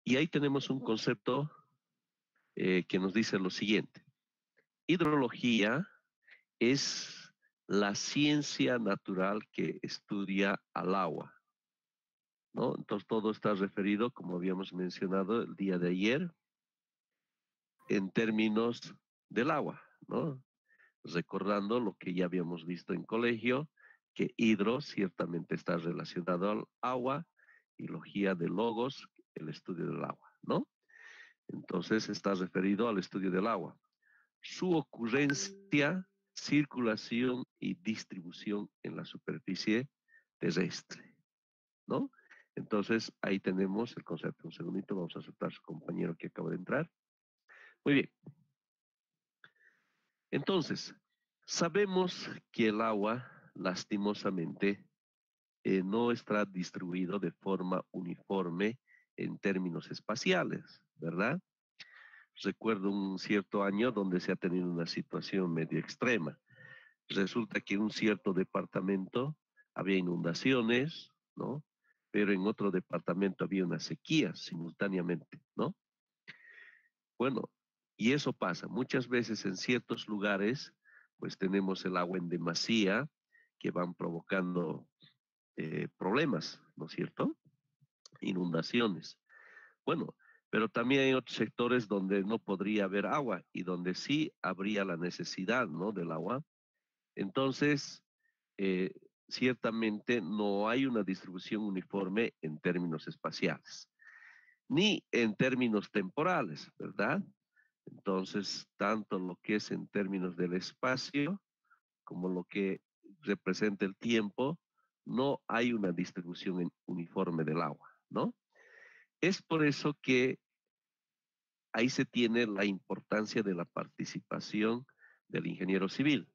Y ahí tenemos un concepto que nos dice lo siguiente. Hidrología es la ciencia natural que estudia al agua, ¿no? Entonces todo está referido, como habíamos mencionado el día de ayer, en términos del agua, ¿no? Recordando lo que ya habíamos visto en colegio, que hidro ciertamente está relacionado al agua, y logía de logos, el estudio del agua, ¿no? Entonces está referido al estudio del agua. Su ocurrencia, circulación y distribución en la superficie terrestre, ¿no? Entonces ahí tenemos el concepto. Un segundito, vamos a aceptar a su compañero que acaba de entrar. Muy bien. Entonces, sabemos que el agua, lastimosamente, no está distribuido de forma uniforme en términos espaciales, ¿verdad? Recuerdo un cierto año donde se ha tenido una situación medio extrema. Resulta que en un cierto departamento había inundaciones, ¿no? Pero en otro departamento había una sequía simultáneamente, ¿no? Bueno, y eso pasa. Muchas veces en ciertos lugares, pues tenemos el agua en demasía que van provocando problemas, ¿no es cierto? Inundaciones. Bueno, pero también hay otros sectores donde no podría haber agua y donde sí habría la necesidad, ¿no? Del agua. Entonces, eh, ciertamente no hay una distribución uniforme en términos espaciales, ni en términos temporales, ¿verdad? Entonces, tanto lo que es en términos del espacio como lo que representa el tiempo, no hay una distribución uniforme del agua, ¿no? Es por eso que ahí se tiene la importancia de la participación del ingeniero civil.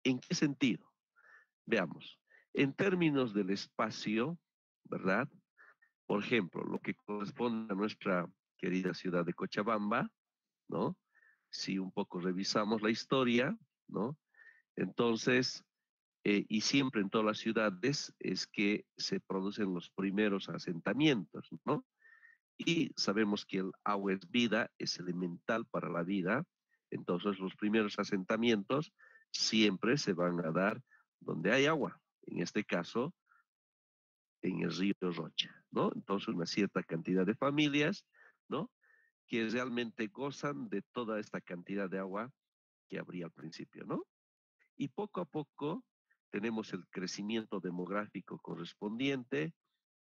¿En qué sentido? Veamos, en términos del espacio, ¿verdad? Por ejemplo, lo que corresponde a nuestra querida ciudad de Cochabamba, ¿no? Si un poco revisamos la historia, ¿no? Entonces, y siempre en todas las ciudades es que se producen los primeros asentamientos, ¿no? Y sabemos que el agua es vida, es elemental para la vida, entonces los primeros asentamientos siempre se van a dar donde hay agua, en este caso en el río Rocha, ¿no? Entonces una cierta cantidad de familias, ¿no? Que realmente gozan de toda esta cantidad de agua que habría al principio, ¿no? Y poco a poco tenemos el crecimiento demográfico correspondiente,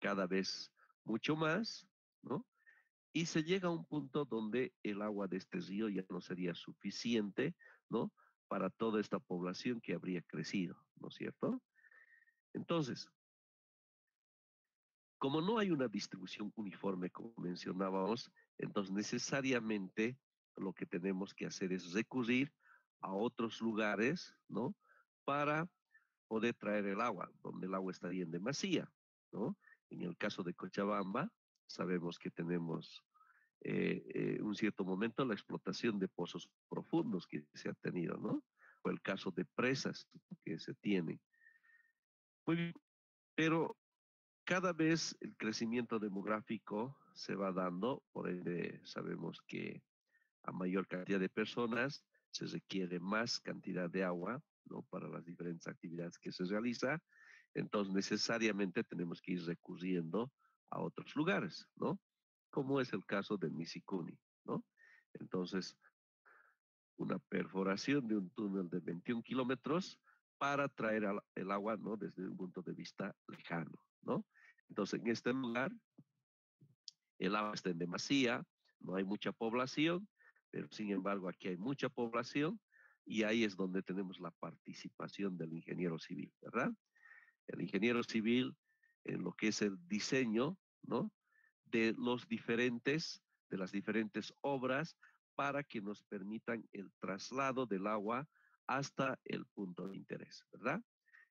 cada vez mucho más, ¿no? Y se llega a un punto donde el agua de este río ya no sería suficiente, ¿no? Para toda esta población que habría crecido, ¿no es cierto? Entonces, como no hay una distribución uniforme, como mencionábamos, entonces necesariamente lo que tenemos que hacer es recurrir a otros lugares, ¿no? Para poder traer el agua, donde el agua estaría en demasía, ¿no? En el caso de Cochabamba, sabemos que tenemos un cierto momento la explotación de pozos profundos que se ha tenido, ¿no? O el caso de presas que se tienen. Muy bien, pero cada vez el crecimiento demográfico se va dando, por ende sabemos que a mayor cantidad de personas se requiere más cantidad de agua, ¿no? Para las diferentes actividades que se realiza, entonces necesariamente tenemos que ir recurriendo a otros lugares, ¿no? Como es el caso de Misicuni, ¿no? Entonces, una perforación de un túnel de 21 kilómetros para traer el agua, ¿no? Desde un punto de vista lejano, ¿no? Entonces, en este lugar, el agua está en demasía, no hay mucha población, pero sin embargo aquí hay mucha población y ahí es donde tenemos la participación del ingeniero civil, ¿verdad? El ingeniero civil en lo que es el diseño, ¿no? De los diferentes, de las diferentes obras para que nos permitan el traslado del agua hasta el punto de interés, ¿verdad?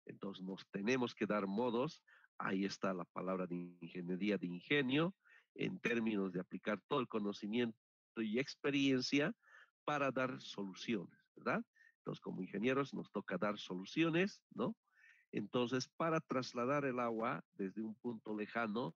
Entonces nos tenemos que dar modos, ahí está la palabra de ingeniería de ingenio, en términos de aplicar todo el conocimiento y experiencia para dar soluciones, ¿verdad? Entonces como ingenieros nos toca dar soluciones, ¿no? Entonces para trasladar el agua desde un punto lejano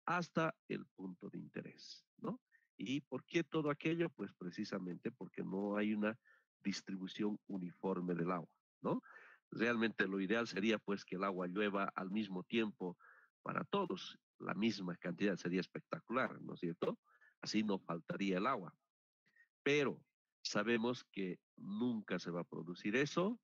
hasta el punto de interés, ¿no? ¿Y por qué todo aquello? Pues precisamente porque no hay una distribución uniforme del agua, ¿no? Realmente lo ideal sería pues que el agua llueva al mismo tiempo para todos, la misma cantidad, sería espectacular, ¿no es cierto? Así no faltaría el agua. Pero sabemos que nunca se va a producir eso,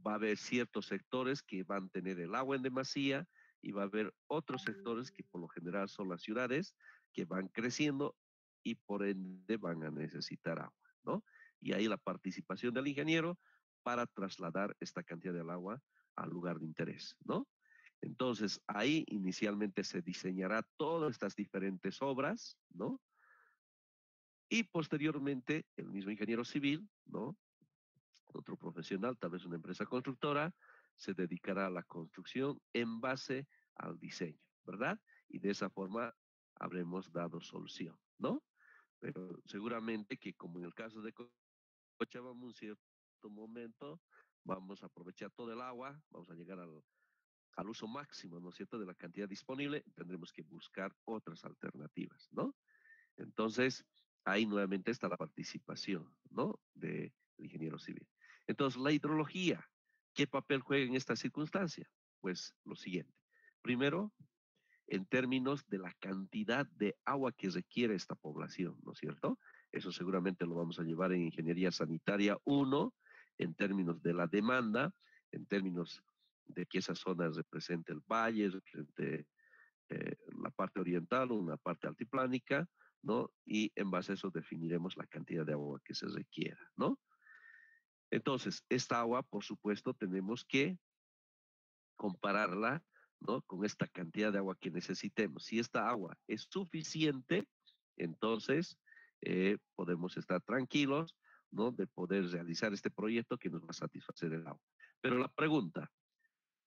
va a haber ciertos sectores que van a tener el agua en demasía y va a haber otros sectores que por lo general son las ciudades que van creciendo y por ende van a necesitar agua, ¿no? Y ahí la participación del ingeniero para trasladar esta cantidad del agua al lugar de interés, ¿no? Entonces ahí inicialmente se diseñará todas estas diferentes obras, ¿no? Y posteriormente el mismo ingeniero civil, ¿no? Otro profesional, tal vez una empresa constructora, se dedicará a la construcción en base al diseño, ¿verdad? Y de esa forma habremos dado solución, ¿no? Pero seguramente que como en el caso de Cochabamba, un cierto momento vamos a aprovechar todo el agua, vamos a llegar al uso máximo, ¿no es cierto?, de la cantidad disponible, tendremos que buscar otras alternativas, ¿no? Entonces, ahí nuevamente está la participación, ¿no? Del ingeniero civil. Entonces, la hidrología, ¿qué papel juega en esta circunstancia? Pues lo siguiente. Primero, en términos de la cantidad de agua que requiere esta población, ¿no es cierto? Eso seguramente lo vamos a llevar en Ingeniería Sanitaria 1, en términos de la demanda, en términos de que esa zona represente el valle, represente la parte oriental o una parte altiplánica, ¿no? Y en base a eso definiremos la cantidad de agua que se requiera, ¿no? Entonces, esta agua, por supuesto, tenemos que compararla, ¿no? Con esta cantidad de agua que necesitemos. Si esta agua es suficiente, entonces podemos estar tranquilos, ¿no? De poder realizar este proyecto que nos va a satisfacer el agua. Pero la pregunta,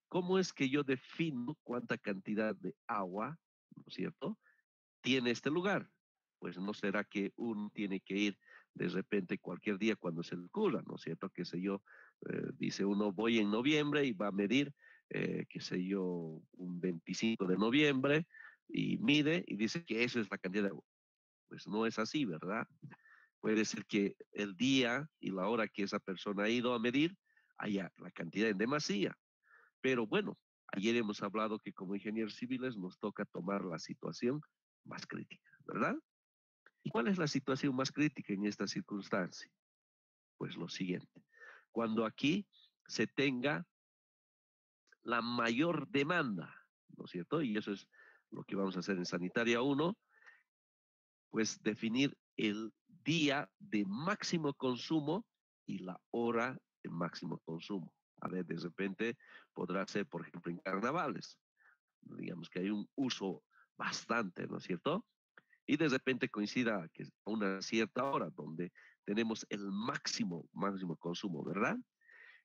¿cómo es que yo defino cuánta cantidad de agua, ¿no es cierto?, tiene este lugar? Pues no será que uno tiene que ir de repente cualquier día cuando se le ocurra, ¿no es cierto? Qué sé yo, dice uno, voy en noviembre y va a medir, qué sé yo, un 25 de noviembre y mide y dice que eso es la cantidad de agua. Pues no es así, ¿verdad? Puede ser que el día y la hora que esa persona ha ido a medir haya la cantidad en demasía. Pero bueno, ayer hemos hablado que como ingenieros civiles nos toca tomar la situación más crítica, ¿verdad? ¿Y cuál es la situación más crítica en esta circunstancia? Pues lo siguiente, cuando aquí se tenga la mayor demanda, ¿no es cierto? Y eso es lo que vamos a hacer en Sanitaria 1, pues definir el día de máximo consumo y la hora de máximo consumo. A ver, de repente podrá ser, por ejemplo, en carnavales, digamos que hay un uso bastante, ¿no es cierto? Y de repente coincida que a una cierta hora donde tenemos el máximo consumo, ¿verdad?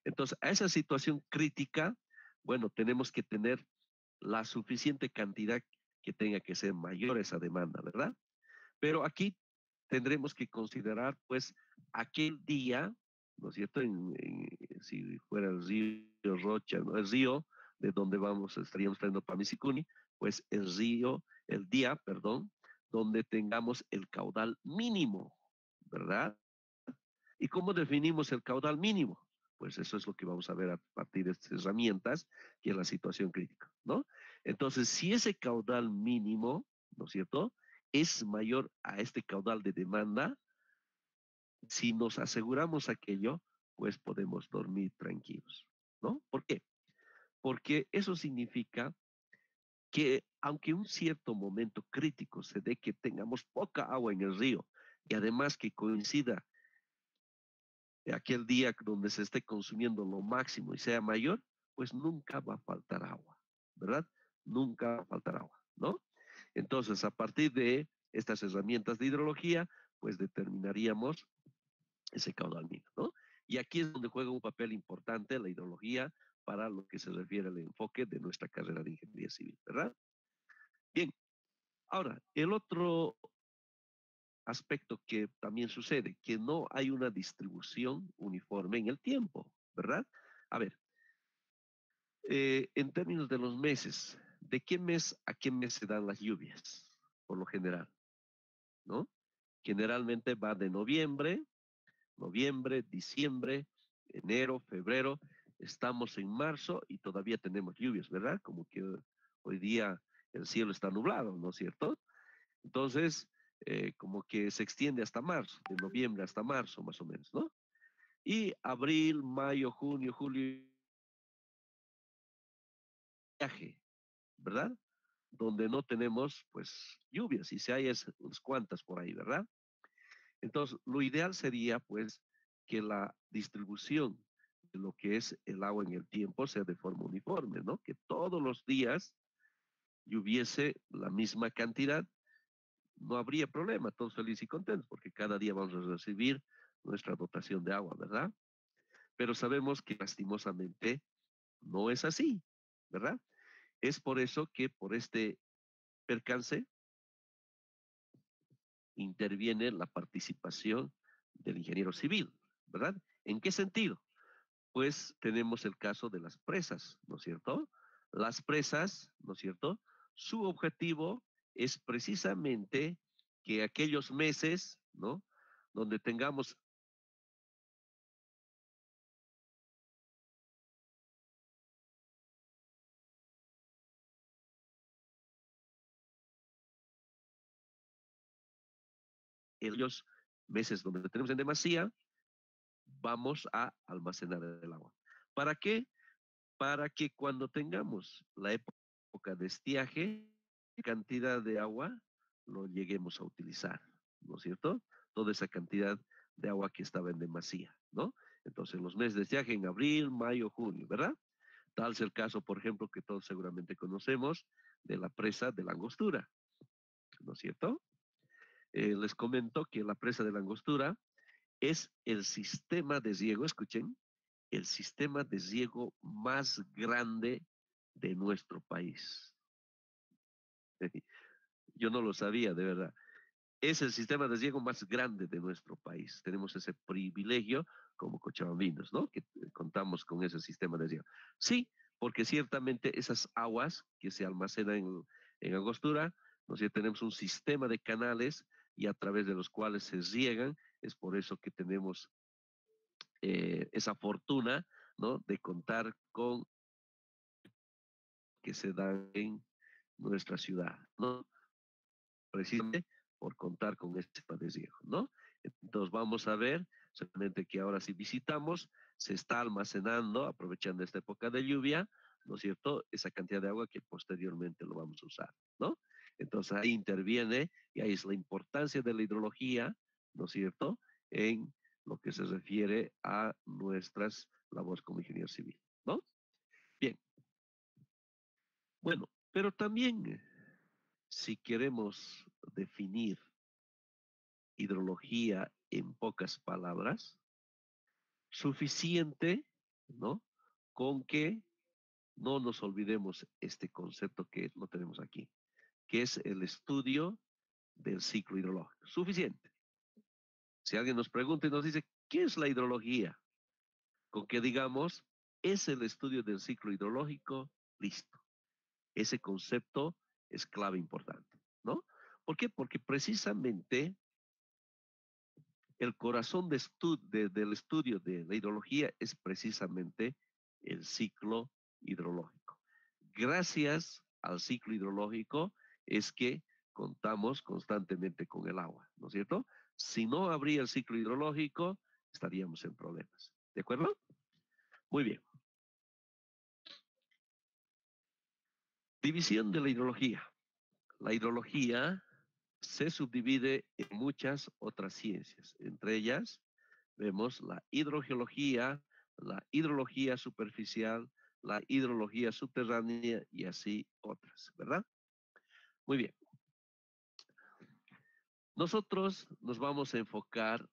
Entonces, a esa situación crítica, bueno, tenemos que tener la suficiente cantidad que tenga que ser mayor esa demanda, ¿verdad? Pero aquí tendremos que considerar, pues, aquel día, ¿no es cierto? Si fuera el río Rocha, ¿no? El río de donde estaríamos trayendo para Misicuni, pues el día, perdón, donde tengamos el caudal mínimo, ¿verdad? ¿Y cómo definimos el caudal mínimo? Pues eso es lo que vamos a ver a partir de estas herramientas, que es la situación crítica, ¿no? Entonces, si ese caudal mínimo, ¿no es cierto?, es mayor a este caudal de demanda, si nos aseguramos aquello, pues podemos dormir tranquilos, ¿no? ¿Por qué? Porque eso significa que aunque un cierto momento crítico se dé que tengamos poca agua en el río y además que coincida aquel día donde se esté consumiendo lo máximo y sea mayor, pues nunca va a faltar agua, ¿verdad? Nunca va a faltar agua, ¿no? Entonces, a partir de estas herramientas de hidrología, pues determinaríamos ese caudal mínimo, ¿no? Y aquí es donde juega un papel importante la hidrología para lo que se refiere al enfoque de nuestra carrera de ingeniería civil, ¿verdad? Bien, ahora, el otro aspecto que también sucede, que no hay una distribución uniforme en el tiempo, ¿verdad? A ver, en términos de los meses ¿de qué mes a qué mes se dan las lluvias? Por lo general, ¿no? Generalmente va de noviembre, diciembre, enero, febrero. Estamos en marzo y todavía tenemos lluvias, ¿verdad? Como que hoy día el cielo está nublado, ¿no es cierto? Entonces, como que se extiende hasta marzo, de noviembre hasta marzo más o menos, ¿no? Y abril, mayo, junio, julio, viaje, ¿verdad? Donde no tenemos, pues, lluvias, y si hay es unas cuantas por ahí, ¿verdad? Entonces, lo ideal sería, pues, que la distribución de lo que es el agua en el tiempo sea de forma uniforme, ¿no? Que todos los días lloviese la misma cantidad, no habría problema, todos felices y contentos, porque cada día vamos a recibir nuestra dotación de agua, ¿verdad? Pero sabemos que lastimosamente no es así, ¿verdad? Es por eso que por este percance interviene la participación del ingeniero civil, ¿verdad? ¿En qué sentido? Pues tenemos el caso de las presas, ¿no es cierto? Las presas, ¿no es cierto? Su objetivo es precisamente que aquellos meses, ¿no? Donde tengamos aquellos meses donde tenemos en demasía, vamos a almacenar el agua. ¿Para qué? Para que cuando tengamos la época de estiaje, cantidad de agua lo lleguemos a utilizar, ¿no es cierto? Toda esa cantidad de agua que estaba en demasía, ¿no? Entonces, los meses de estiaje en abril, mayo, junio, ¿verdad? Tal es el caso, por ejemplo, que todos seguramente conocemos de la presa de la Angostura, ¿no es cierto? Les comento que la presa de la Angostura es el sistema de riego, escuchen, el sistema de riego más grande de nuestro país. Yo no lo sabía, de verdad. Es el sistema de riego más grande de nuestro país. Tenemos ese privilegio como cochabambinos, ¿no? Que contamos con ese sistema de riego. Sí, porque ciertamente esas aguas que se almacenan en Angostura, ¿no sé? Tenemos un sistema de canales y a través de los cuales se riegan. Es por eso que tenemos esa fortuna, ¿no? De contar con que se dan en nuestra ciudad, ¿no? Precisamente por contar con este padecimiento, ¿no? Entonces vamos a ver, solamente que ahora si visitamos, se está almacenando, aprovechando esta época de lluvia, ¿no es cierto? Esa cantidad de agua que posteriormente lo vamos a usar, ¿no? Entonces ahí interviene y ahí es la importancia de la hidrología, ¿no es cierto? En lo que se refiere a nuestras labores como ingeniero civil, ¿no? Bien, bueno, pero también si queremos definir hidrología en pocas palabras, suficiente, ¿no? Con que no nos olvidemos este concepto que lo tenemos aquí, que es el estudio del ciclo hidrológico. Suficiente. Si alguien nos pregunta y nos dice, ¿qué es la hidrología? Con que digamos, es el estudio del ciclo hidrológico, listo. Ese concepto es clave importante, ¿no? ¿Por qué? Porque precisamente el corazón del estudio de la hidrología es precisamente el ciclo hidrológico. Gracias al ciclo hidrológico es que contamos constantemente con el agua, ¿no es cierto? Si no habría el ciclo hidrológico, estaríamos en problemas. ¿De acuerdo? Muy bien. División de la hidrología. La hidrología se subdivide en muchas otras ciencias. Entre ellas, vemos la hidrogeología, la hidrología superficial, la hidrología subterránea y así otras, ¿verdad? Muy bien. Nosotros nos vamos a enfocar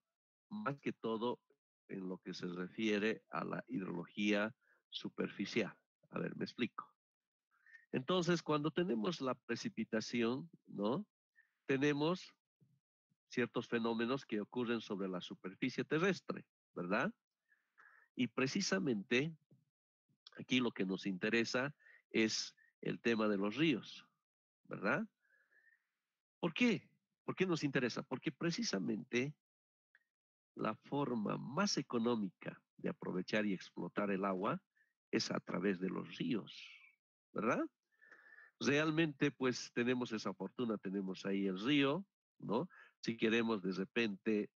más que todo en lo que se refiere a la hidrología superficial. A ver, me explico. Entonces, cuando tenemos la precipitación, ¿no? Tenemos ciertos fenómenos que ocurren sobre la superficie terrestre, ¿verdad? Y precisamente aquí lo que nos interesa es el tema de los ríos, ¿verdad? ¿Por qué? ¿Por qué nos interesa? Porque precisamente la forma más económica de aprovechar y explotar el agua es a través de los ríos, ¿verdad? Realmente, pues tenemos esa fortuna, tenemos ahí el río, ¿no? Si queremos de repente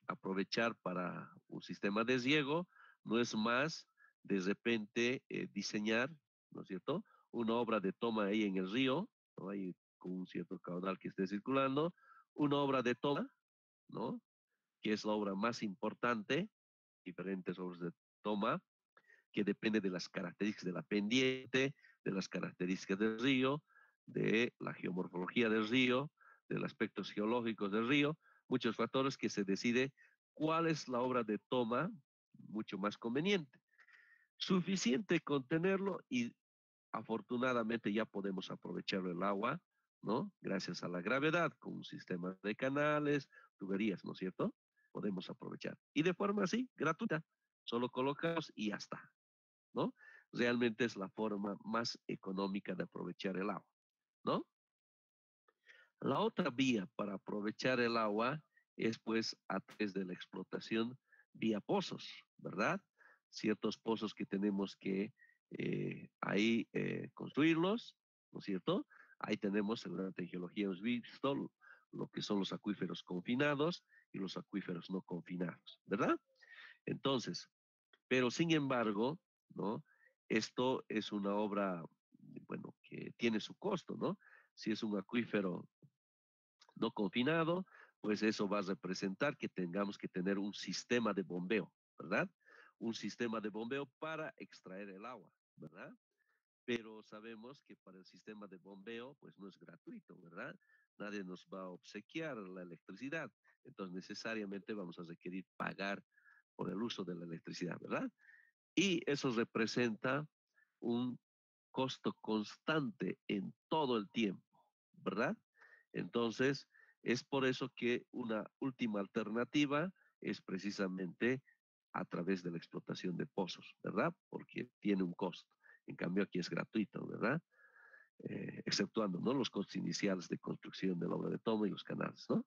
aprovechar para un sistema de riego, no es más de repente diseñar, ¿no es cierto? Una obra de toma ahí en el río, ¿no? Ahí con un cierto caudal que esté circulando, una obra de toma, ¿no? Que es la obra más importante, diferentes obras de toma, que depende de las características de la pendiente, de las características del río, de la geomorfología del río, de los aspectos geológicos del río, muchos factores que se decide cuál es la obra de toma mucho más conveniente. Suficiente con tenerlo y afortunadamente ya podemos aprovechar el agua, ¿no? Gracias a la gravedad, con un sistema de canales, tuberías, ¿no es cierto? Podemos aprovechar. Y de forma así, gratuita. Solo colocamos y ya está, ¿no? Realmente es la forma más económica de aprovechar el agua, ¿no? La otra vía para aprovechar el agua es pues a través de la explotación vía pozos, ¿verdad? Ciertos pozos que tenemos que ahí construirlos, ¿no es cierto? Ahí tenemos, seguramente en geología hemos visto lo que son los acuíferos confinados y los acuíferos no confinados, ¿verdad? Entonces, pero sin embargo, ¿no? Esto es una obra, bueno, que tiene su costo, ¿no? Si es un acuífero no confinado, pues eso va a representar que tengamos que tener un sistema de bombeo, ¿verdad? Un sistema de bombeo para extraer el agua, ¿verdad? Pero sabemos que para el sistema de bombeo, pues no es gratuito, ¿verdad? Nadie nos va a obsequiar la electricidad, entonces necesariamente vamos a requerir pagar por el uso de la electricidad, ¿verdad? Y eso representa un costo constante en todo el tiempo, ¿verdad? Entonces, es por eso que una última alternativa es precisamente a través de la explotación de pozos, ¿verdad? Porque tiene un costo. En cambio, aquí es gratuito, ¿verdad? Exceptuando, ¿no? Los costos iniciales de construcción de la obra de toma y los canales, ¿no?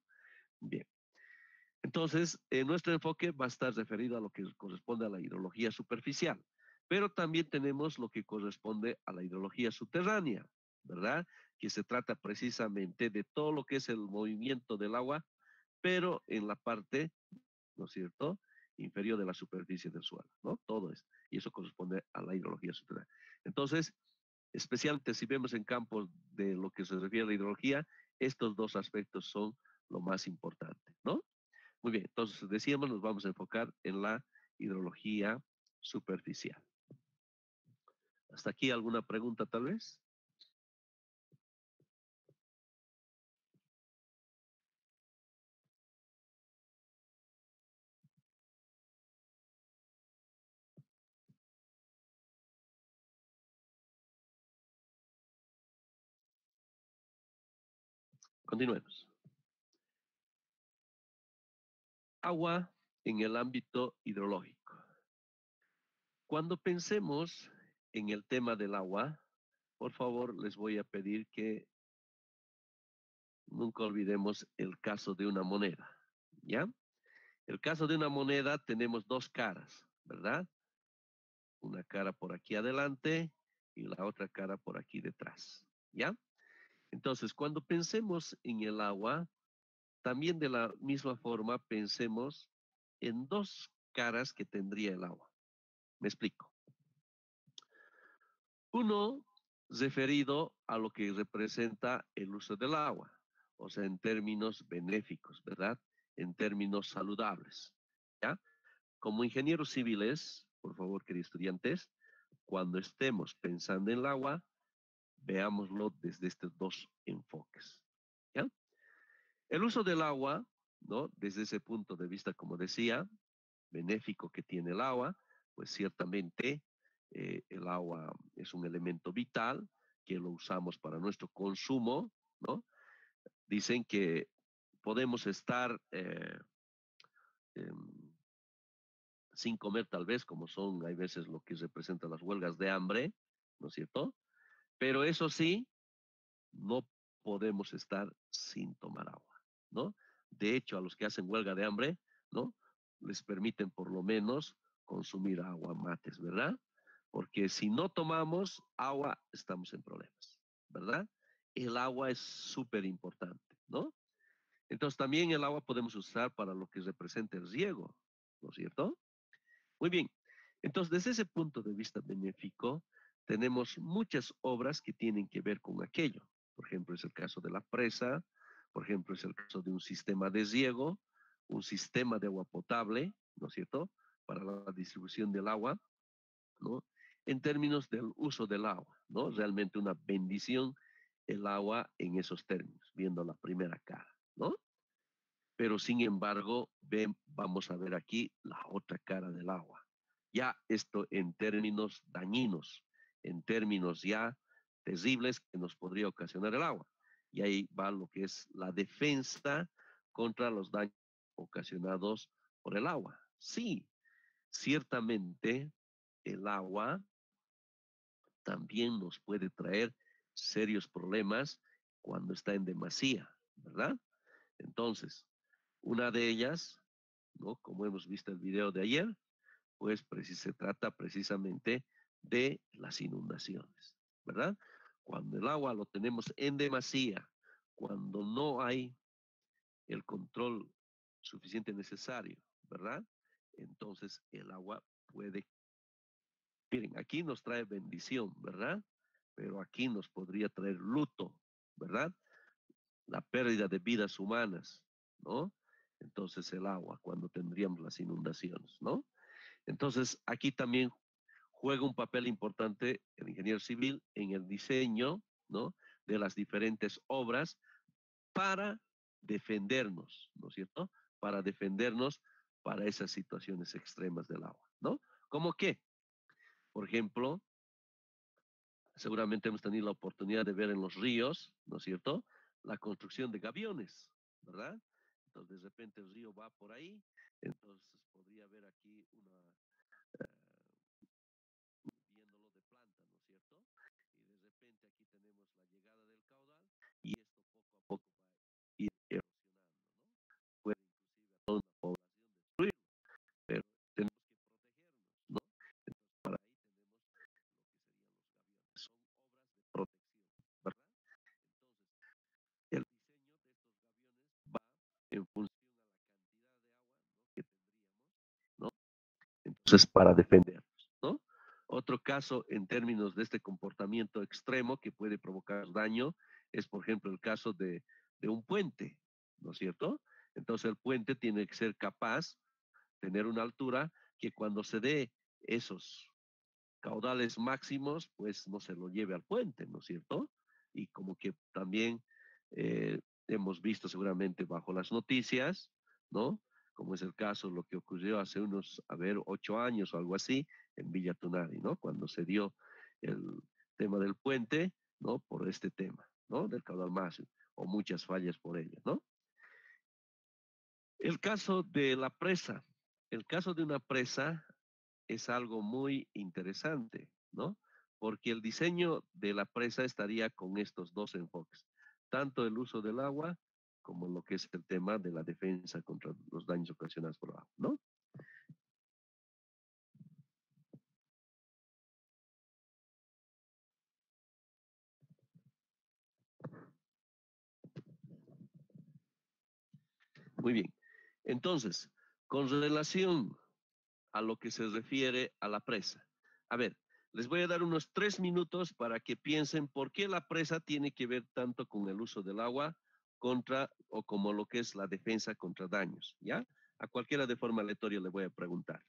Bien. Entonces, nuestro enfoque va a estar referido a lo que corresponde a la hidrología superficial, pero también tenemos lo que corresponde a la hidrología subterránea, ¿verdad? Que se trata precisamente de todo lo que es el movimiento del agua, pero en la parte, ¿no es cierto?, inferior de la superficie del suelo, ¿no? Todo esto. Y eso corresponde a la hidrología subterránea. Entonces, especialmente si vemos en campos de lo que se refiere a la hidrología, estos dos aspectos son lo más importante, ¿no? Muy bien, entonces decíamos, nos vamos a enfocar en la hidrología superficial. ¿Hasta aquí alguna pregunta tal vez? Continuemos. Agua en el ámbito hidrológico. Cuando pensemos en el tema del agua, por favor les voy a pedir que nunca olvidemos el caso de una moneda, ¿ya? El caso de una moneda tenemos dos caras, ¿verdad? Una cara por aquí adelante y la otra cara por aquí detrás, ¿ya? Entonces, cuando pensemos en el agua, también de la misma forma pensemos en dos caras que tendría el agua. Me explico. Uno, referido a lo que representa el uso del agua, o sea, en términos benéficos, ¿verdad? En términos saludables, ¿ya? Como ingenieros civiles, por favor, queridos estudiantes, cuando estemos pensando en el agua, veámoslo desde estos dos enfoques, ¿ya? El uso del agua, ¿no? Desde ese punto de vista, como decía, benéfico que tiene el agua, pues ciertamente el agua es un elemento vital que lo usamos para nuestro consumo, ¿no? Dicen que podemos estar em, sin comer tal vez, como son, hay veces lo que representan las huelgas de hambre, ¿no es cierto? Pero eso sí, no podemos estar sin tomar agua, ¿no? De hecho, a los que hacen huelga de hambre, ¿no? Les permiten por lo menos consumir agua mates, ¿verdad? Porque si no tomamos agua, estamos en problemas, ¿verdad? El agua es súper importante, ¿no? Entonces también el agua podemos usar para lo que representa el riego, ¿no es cierto? Muy bien. Entonces, desde ese punto de vista benéfico, tenemos muchas obras que tienen que ver con aquello. Por ejemplo, es el caso de la presa, por ejemplo, es el caso de un sistema de riego, un sistema de agua potable, ¿no es cierto?, para la distribución del agua, ¿no? En términos del uso del agua, ¿no? Realmente una bendición el agua en esos términos, viendo la primera cara, ¿no? Pero sin embargo, vamos a ver aquí la otra cara del agua. Ya esto en términos dañinos, en términos ya terribles que nos podría ocasionar el agua. Y ahí va lo que es la defensa contra los daños ocasionados por el agua. Sí, ciertamente el agua también nos puede traer serios problemas cuando está en demasía, ¿verdad? Entonces, una de ellas, ¿no? Como hemos visto el video de ayer, pues se trata precisamente de las inundaciones, ¿verdad? Cuando el agua lo tenemos en demasía, cuando no hay el control suficiente necesario, ¿verdad? Entonces el agua puede, miren, aquí nos trae bendición, ¿verdad? Pero aquí nos podría traer luto, ¿verdad? La pérdida de vidas humanas, ¿no? Entonces el agua, cuando tendríamos las inundaciones, ¿no? Entonces aquí también juega un papel importante el ingeniero civil en el diseño, ¿no? De las diferentes obras para defendernos, ¿no es cierto? Para defendernos para esas situaciones extremas del agua, ¿no? ¿Cómo qué? Por ejemplo, seguramente hemos tenido la oportunidad de ver en los ríos, ¿no es cierto? La construcción de gaviones, ¿verdad? Entonces de repente el río va por ahí, entonces podría haber aquí una, viéndolo de planta, ¿no es cierto? Y de repente aquí tenemos la llegada del caudal y esto poco a poco va a ir erosionando, ¿no? Puede inclusive a toda una población destruirlo, pero tenemos que protegernos, ¿no? Entonces para ahí tenemos lo que serían los gaviones. Son obras de protección, ¿verdad? Entonces, el diseño de estos gaviones va en función a la cantidad de agua, ¿no? Que tendríamos, ¿no? Entonces, para defendernos, ¿no? Otro caso en términos de este comportamiento extremo que puede provocar daño es, por ejemplo, el caso de un puente, ¿no es cierto? Entonces el puente tiene que ser capaz, tener una altura que cuando se dé esos caudales máximos, pues no se lo lleve al puente, ¿no es cierto? Y como que también hemos visto seguramente bajo las noticias, ¿no? Como es el caso, lo que ocurrió hace unos, a ver, 8 años o algo así, en Villa Tunari, ¿no? Cuando se dio el tema del puente, ¿no? Por este tema, ¿no? Del caudal máximo, o muchas fallas por ello, ¿no? El caso de la presa, el caso de una presa es algo muy interesante, ¿no? Porque el diseño de la presa estaría con estos dos enfoques, tanto el uso del agua como lo que es el tema de la defensa contra los daños ocasionados por el agua, ¿no? Muy bien. Entonces, con relación a lo que se refiere a la presa, a ver, les voy a dar unos 3 minutos para que piensen por qué la presa tiene que ver tanto con el uso del agua contra o como lo que es la defensa contra daños, ¿ya? A cualquiera de forma aleatoria le voy a preguntar.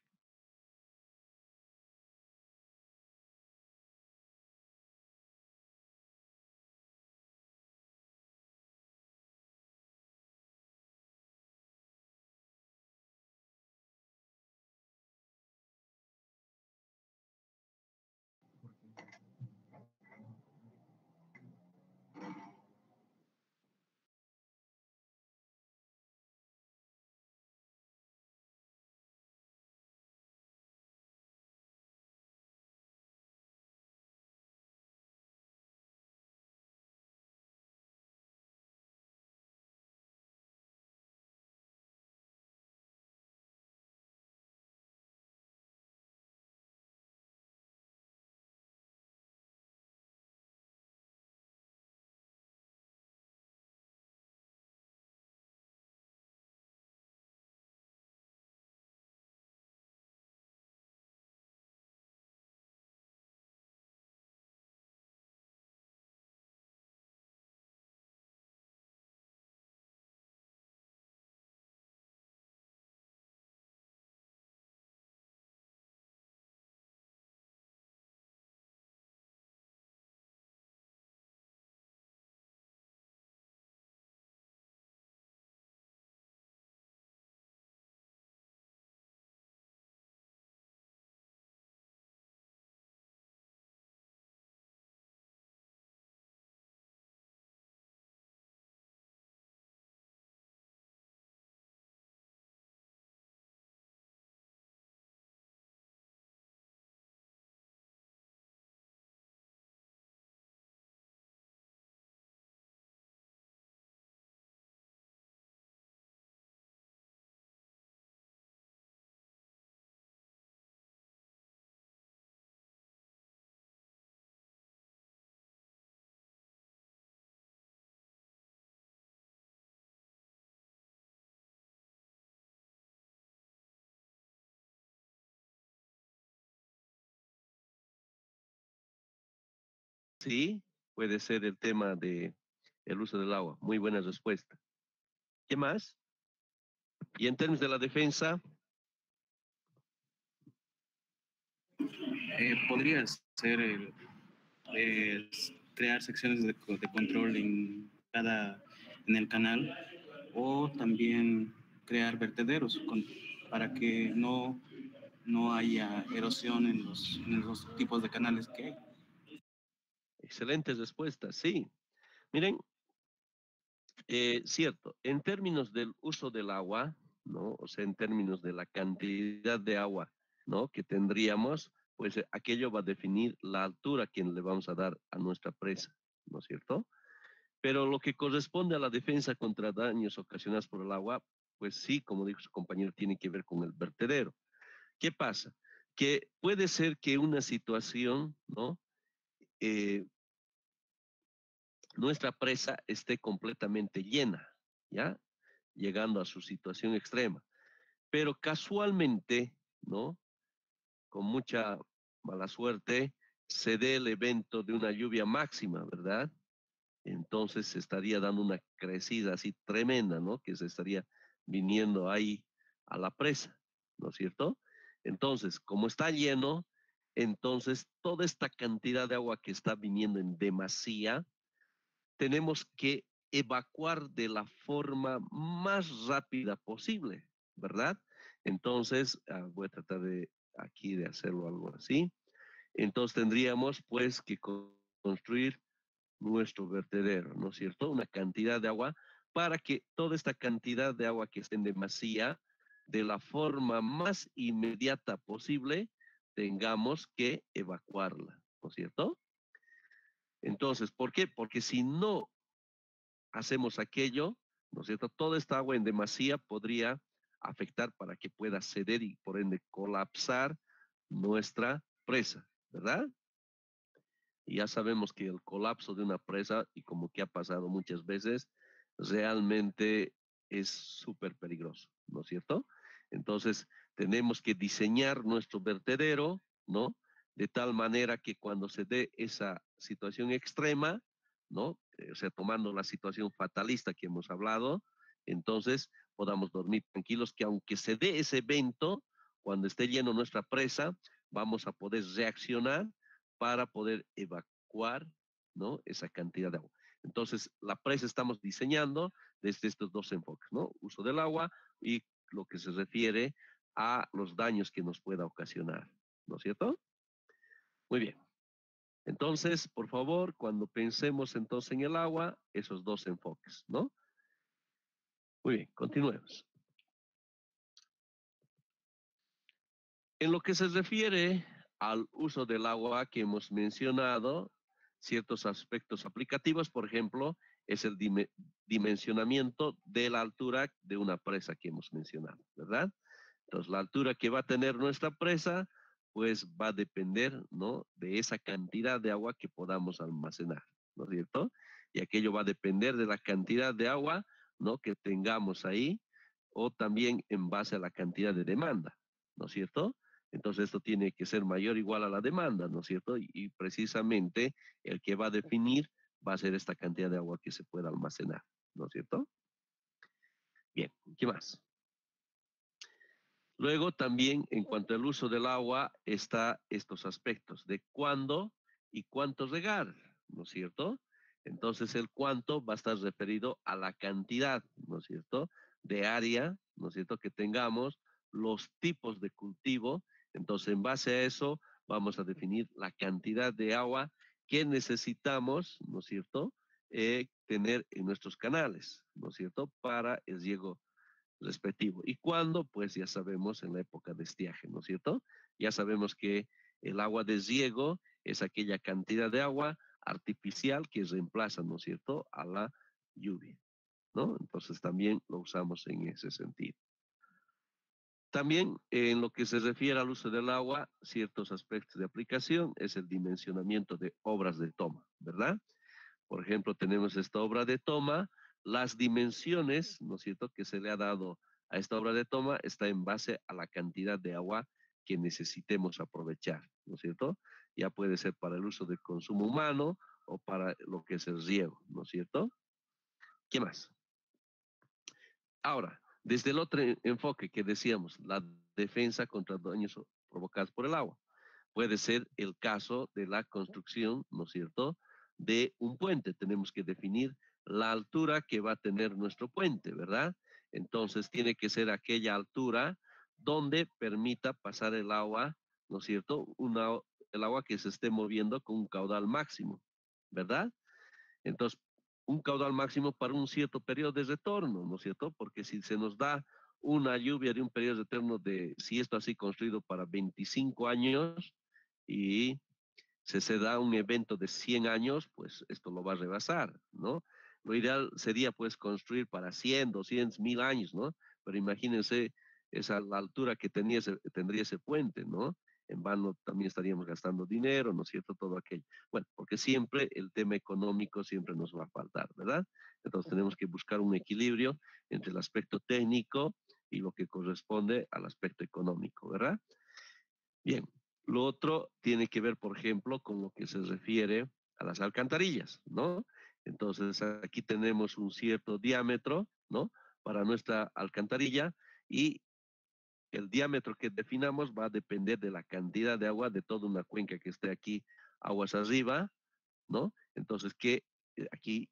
Sí, puede ser el tema de el uso del agua. Muy buena respuesta. ¿Qué más? Y en términos de la defensa, Podría ser crear secciones de control en el canal, o también crear vertederos para que no haya erosión en los tipos de canales que hay. excelentes respuestas, sí. Miren, cierto, en términos del uso del agua, ¿no? O sea, en términos de la cantidad de agua, ¿no? Que tendríamos, pues aquello va a definir la altura que le vamos a dar a nuestra presa, ¿no es cierto? Pero lo que corresponde a la defensa contra daños ocasionados por el agua, pues sí, como dijo su compañero, tiene que ver con el vertedero. ¿Qué pasa? Que puede ser que una situación, ¿no? Eh, nuestra presa esté completamente llena, ¿ya? Llegando a su situación extrema. Pero casualmente, ¿no? Con mucha mala suerte, se dé el evento de una lluvia máxima, ¿verdad? Entonces se estaría dando una crecida así tremenda, ¿no? Que se estaría viniendo ahí a la presa, ¿no es cierto? Entonces, como está lleno, entonces toda esta cantidad de agua que está viniendo en demasía, tenemos que evacuar de la forma más rápida posible, ¿verdad? Entonces, voy a tratar de aquí de hacerlo algo así. Entonces tendríamos pues que construir nuestro vertedero, ¿no es cierto? Una cantidad de agua para que toda esta cantidad de agua que esté en demasía, de la forma más inmediata posible, tengamos que evacuarla, ¿no es cierto? Entonces, ¿por qué? Porque si no hacemos aquello, ¿no es cierto? Toda esta agua en demasía podría afectar para que pueda ceder y por ende colapsar nuestra presa, ¿verdad? Y ya sabemos que el colapso de una presa, y como que ha pasado muchas veces, realmente es súper peligroso, ¿no es cierto? Entonces, tenemos que diseñar nuestro vertedero, ¿no? De tal manera que cuando se dé esa situación extrema, ¿no? O sea, tomando la situación fatalista que hemos hablado, entonces podamos dormir tranquilos que aunque se dé ese evento, cuando esté lleno nuestra presa, vamos a poder reaccionar para poder evacuar, ¿no? Esa cantidad de agua. Entonces, la presa estamos diseñando desde estos dos enfoques, ¿no? Uso del agua y lo que se refiere a los daños que nos pueda ocasionar, ¿no es cierto? Muy bien. Entonces, por favor, cuando pensemos entonces en el agua, esos dos enfoques, ¿no? Muy bien, continuemos. En lo que se refiere al uso del agua que hemos mencionado, ciertos aspectos aplicativos, por ejemplo, es el dimensionamiento de la altura de una presa que hemos mencionado, ¿verdad? Entonces, la altura que va a tener nuestra presa, pues va a depender, ¿no? De esa cantidad de agua que podamos almacenar, ¿no es cierto? Y aquello va a depender de la cantidad de agua, ¿no? Que tengamos ahí, o también en base a la cantidad de demanda, ¿no es cierto? Entonces esto tiene que ser mayor o igual a la demanda, ¿no es cierto? Y precisamente el que va a definir va a ser esta cantidad de agua que se pueda almacenar, ¿no es cierto? Bien, ¿qué más? Luego también en cuanto al uso del agua está estos aspectos de cuándo y cuánto regar, ¿no es cierto? Entonces el cuánto va a estar referido a la cantidad, ¿no es cierto? De área, ¿no es cierto? Que tengamos, los tipos de cultivo. Entonces en base a eso vamos a definir la cantidad de agua que necesitamos, ¿no es cierto? Tener en nuestros canales, ¿no es cierto? Para el riego respectivo. ¿Y cuándo? Pues ya sabemos en la época de estiaje, ¿no es cierto? Ya sabemos que el agua de riego es aquella cantidad de agua artificial que reemplaza, ¿no es cierto?, a la lluvia, ¿no? Entonces también lo usamos en ese sentido. También en lo que se refiere al uso del agua, ciertos aspectos de aplicación es el dimensionamiento de obras de toma, ¿verdad? Por ejemplo, tenemos esta obra de toma, las dimensiones, ¿no es cierto?, que se le ha dado a esta obra de toma está en base a la cantidad de agua que necesitemos aprovechar, ¿no es cierto? Ya puede ser para el uso de consumo humano o para lo que es el riego, ¿no es cierto? ¿Qué más? Ahora, desde el otro enfoque que decíamos, la defensa contra daños provocados por el agua. Puede ser el caso de la construcción, ¿no es cierto?, de un puente. Tenemos que definir la altura que va a tener nuestro puente, ¿verdad? Entonces tiene que ser aquella altura donde permita pasar el agua, ¿no es cierto?, el agua que se esté moviendo con un caudal máximo, ¿verdad? Entonces, un caudal máximo para un cierto periodo de retorno, ¿no es cierto? Porque si se nos da una lluvia de un periodo de retorno de, si esto así construido para 25 años y se da un evento de 100 años, pues esto lo va a rebasar, ¿no? Lo ideal sería pues construir para 100, 200, 1000 años, ¿no? Pero imagínense esa la altura que tendría ese puente, ¿no? En vano también estaríamos gastando dinero, ¿no es cierto? Todo aquello. Bueno, porque siempre el tema económico siempre nos va a faltar, ¿verdad? Entonces tenemos que buscar un equilibrio entre el aspecto técnico y lo que corresponde al aspecto económico, ¿verdad? Bien, lo otro tiene que ver, por ejemplo, con lo que se refiere a las alcantarillas, ¿no? Entonces aquí tenemos un cierto diámetro, ¿no? Para nuestra alcantarilla y el diámetro que definamos va a depender de la cantidad de agua de toda una cuenca que esté aquí, aguas arriba, ¿no? Entonces que aquí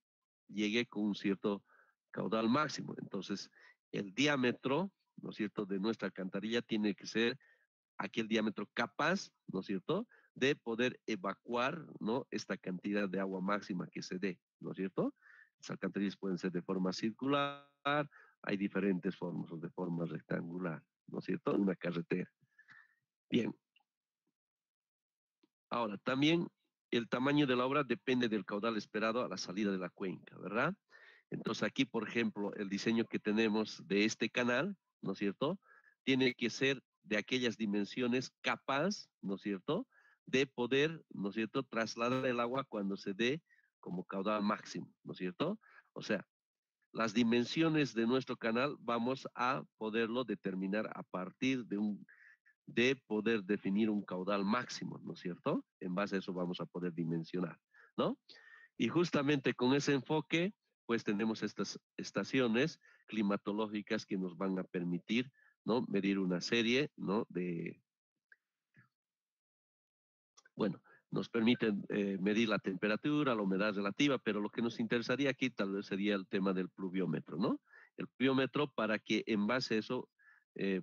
llegue con un cierto caudal máximo. Entonces el diámetro, ¿no es cierto?, de nuestra alcantarilla tiene que ser aquel diámetro capaz, ¿no es cierto?, de poder evacuar, ¿no?, esta cantidad de agua máxima que se dé, ¿no es cierto? Las alcantarillas pueden ser de forma circular, hay diferentes formas, o de forma rectangular, ¿no es cierto?, una carretera. Bien, ahora también el tamaño de la obra depende del caudal esperado a la salida de la cuenca, ¿verdad? Entonces aquí, por ejemplo, el diseño que tenemos de este canal, ¿no es cierto?, tiene que ser de aquellas dimensiones capaz, ¿no es cierto?, de poder, ¿no es cierto?, trasladar el agua cuando se dé como caudal máximo, ¿no es cierto? O sea, las dimensiones de nuestro canal vamos a poderlo determinar a partir de poder definir un caudal máximo, ¿no es cierto? En base a eso vamos a poder dimensionar, ¿no? Y justamente con ese enfoque, pues tenemos estas estaciones climatológicas que nos van a permitir, ¿no?, medir una serie, ¿no?, bueno, nos permiten medir la temperatura, la humedad relativa, pero lo que nos interesaría aquí tal vez sería el tema del pluviómetro, ¿no? El pluviómetro para que en base a eso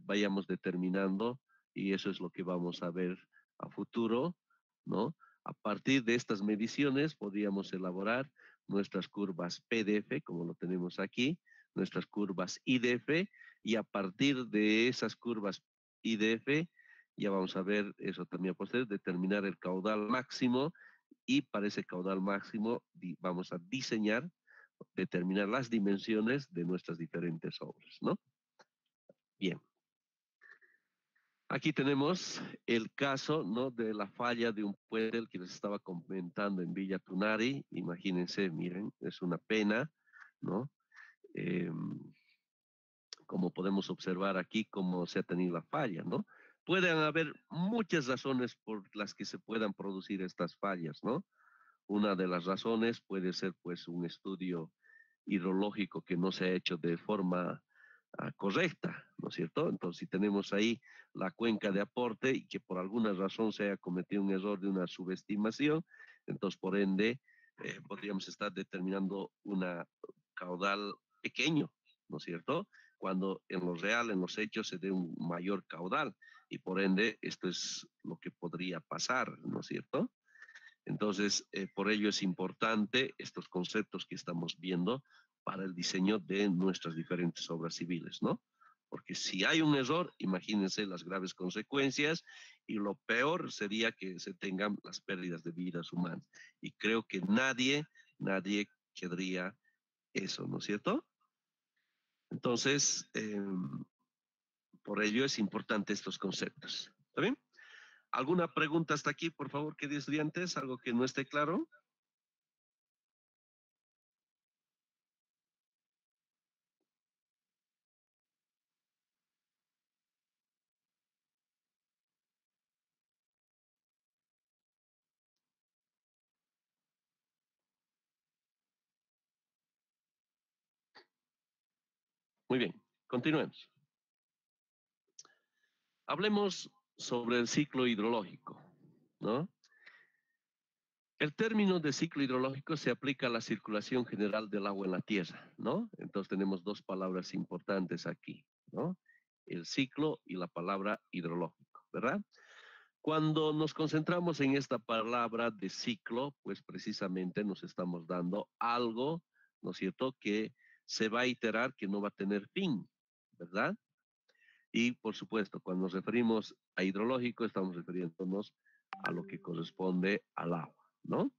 vayamos determinando, y eso es lo que vamos a ver a futuro, ¿no? A partir de estas mediciones podríamos elaborar nuestras curvas PDF, como lo tenemos aquí, nuestras curvas IDF, y a partir de esas curvas IDF ya vamos a ver eso también a posteriori, determinar el caudal máximo y para ese caudal máximo vamos a diseñar, determinar las dimensiones de nuestras diferentes obras, ¿no? Bien. Aquí tenemos el caso, ¿no?, de la falla de un puente, el que les estaba comentando en Villa Tunari. Imagínense, miren, es una pena, ¿no? Eh, como podemos observar aquí, cómo se ha tenido la falla, ¿no? Pueden haber muchas razones por las que se puedan producir estas fallas, ¿no? Una de las razones puede ser, pues, un estudio hidrológico que no se ha hecho de forma correcta, ¿no es cierto? Entonces, si tenemos ahí la cuenca de aporte y que por alguna razón se haya cometido un error de una subestimación, entonces, por ende, podríamos estar determinando una caudal pequeño, ¿no es cierto? Cuando en lo real, en los hechos, se dé un mayor caudal y por ende, esto es lo que podría pasar, ¿no es cierto? Entonces, por ello es importante estos conceptos que estamos viendo para el diseño de nuestras diferentes obras civiles, ¿no? Porque si hay un error, imagínense las graves consecuencias y lo peor sería que se tengan las pérdidas de vidas humanas. Y creo que nadie querría eso, ¿no es cierto? Entonces, por ello es importante estos conceptos. ¿Está bien? ¿Alguna pregunta hasta aquí, por favor, queridos estudiantes? ¿Algo que no esté claro? Muy bien, continuemos. Hablemos sobre el ciclo hidrológico, ¿no? El término de ciclo hidrológico se aplica a la circulación general del agua en la tierra, ¿no? Entonces tenemos dos palabras importantes aquí, ¿no? El ciclo y la palabra hidrológico, ¿verdad? Cuando nos concentramos en esta palabra de ciclo, pues precisamente nos estamos dando algo, ¿no es cierto?, que se va a iterar, que no va a tener fin, ¿verdad? Y por supuesto, cuando nos referimos a hidrológico, estamos refiriéndonos a lo que corresponde al agua, ¿no?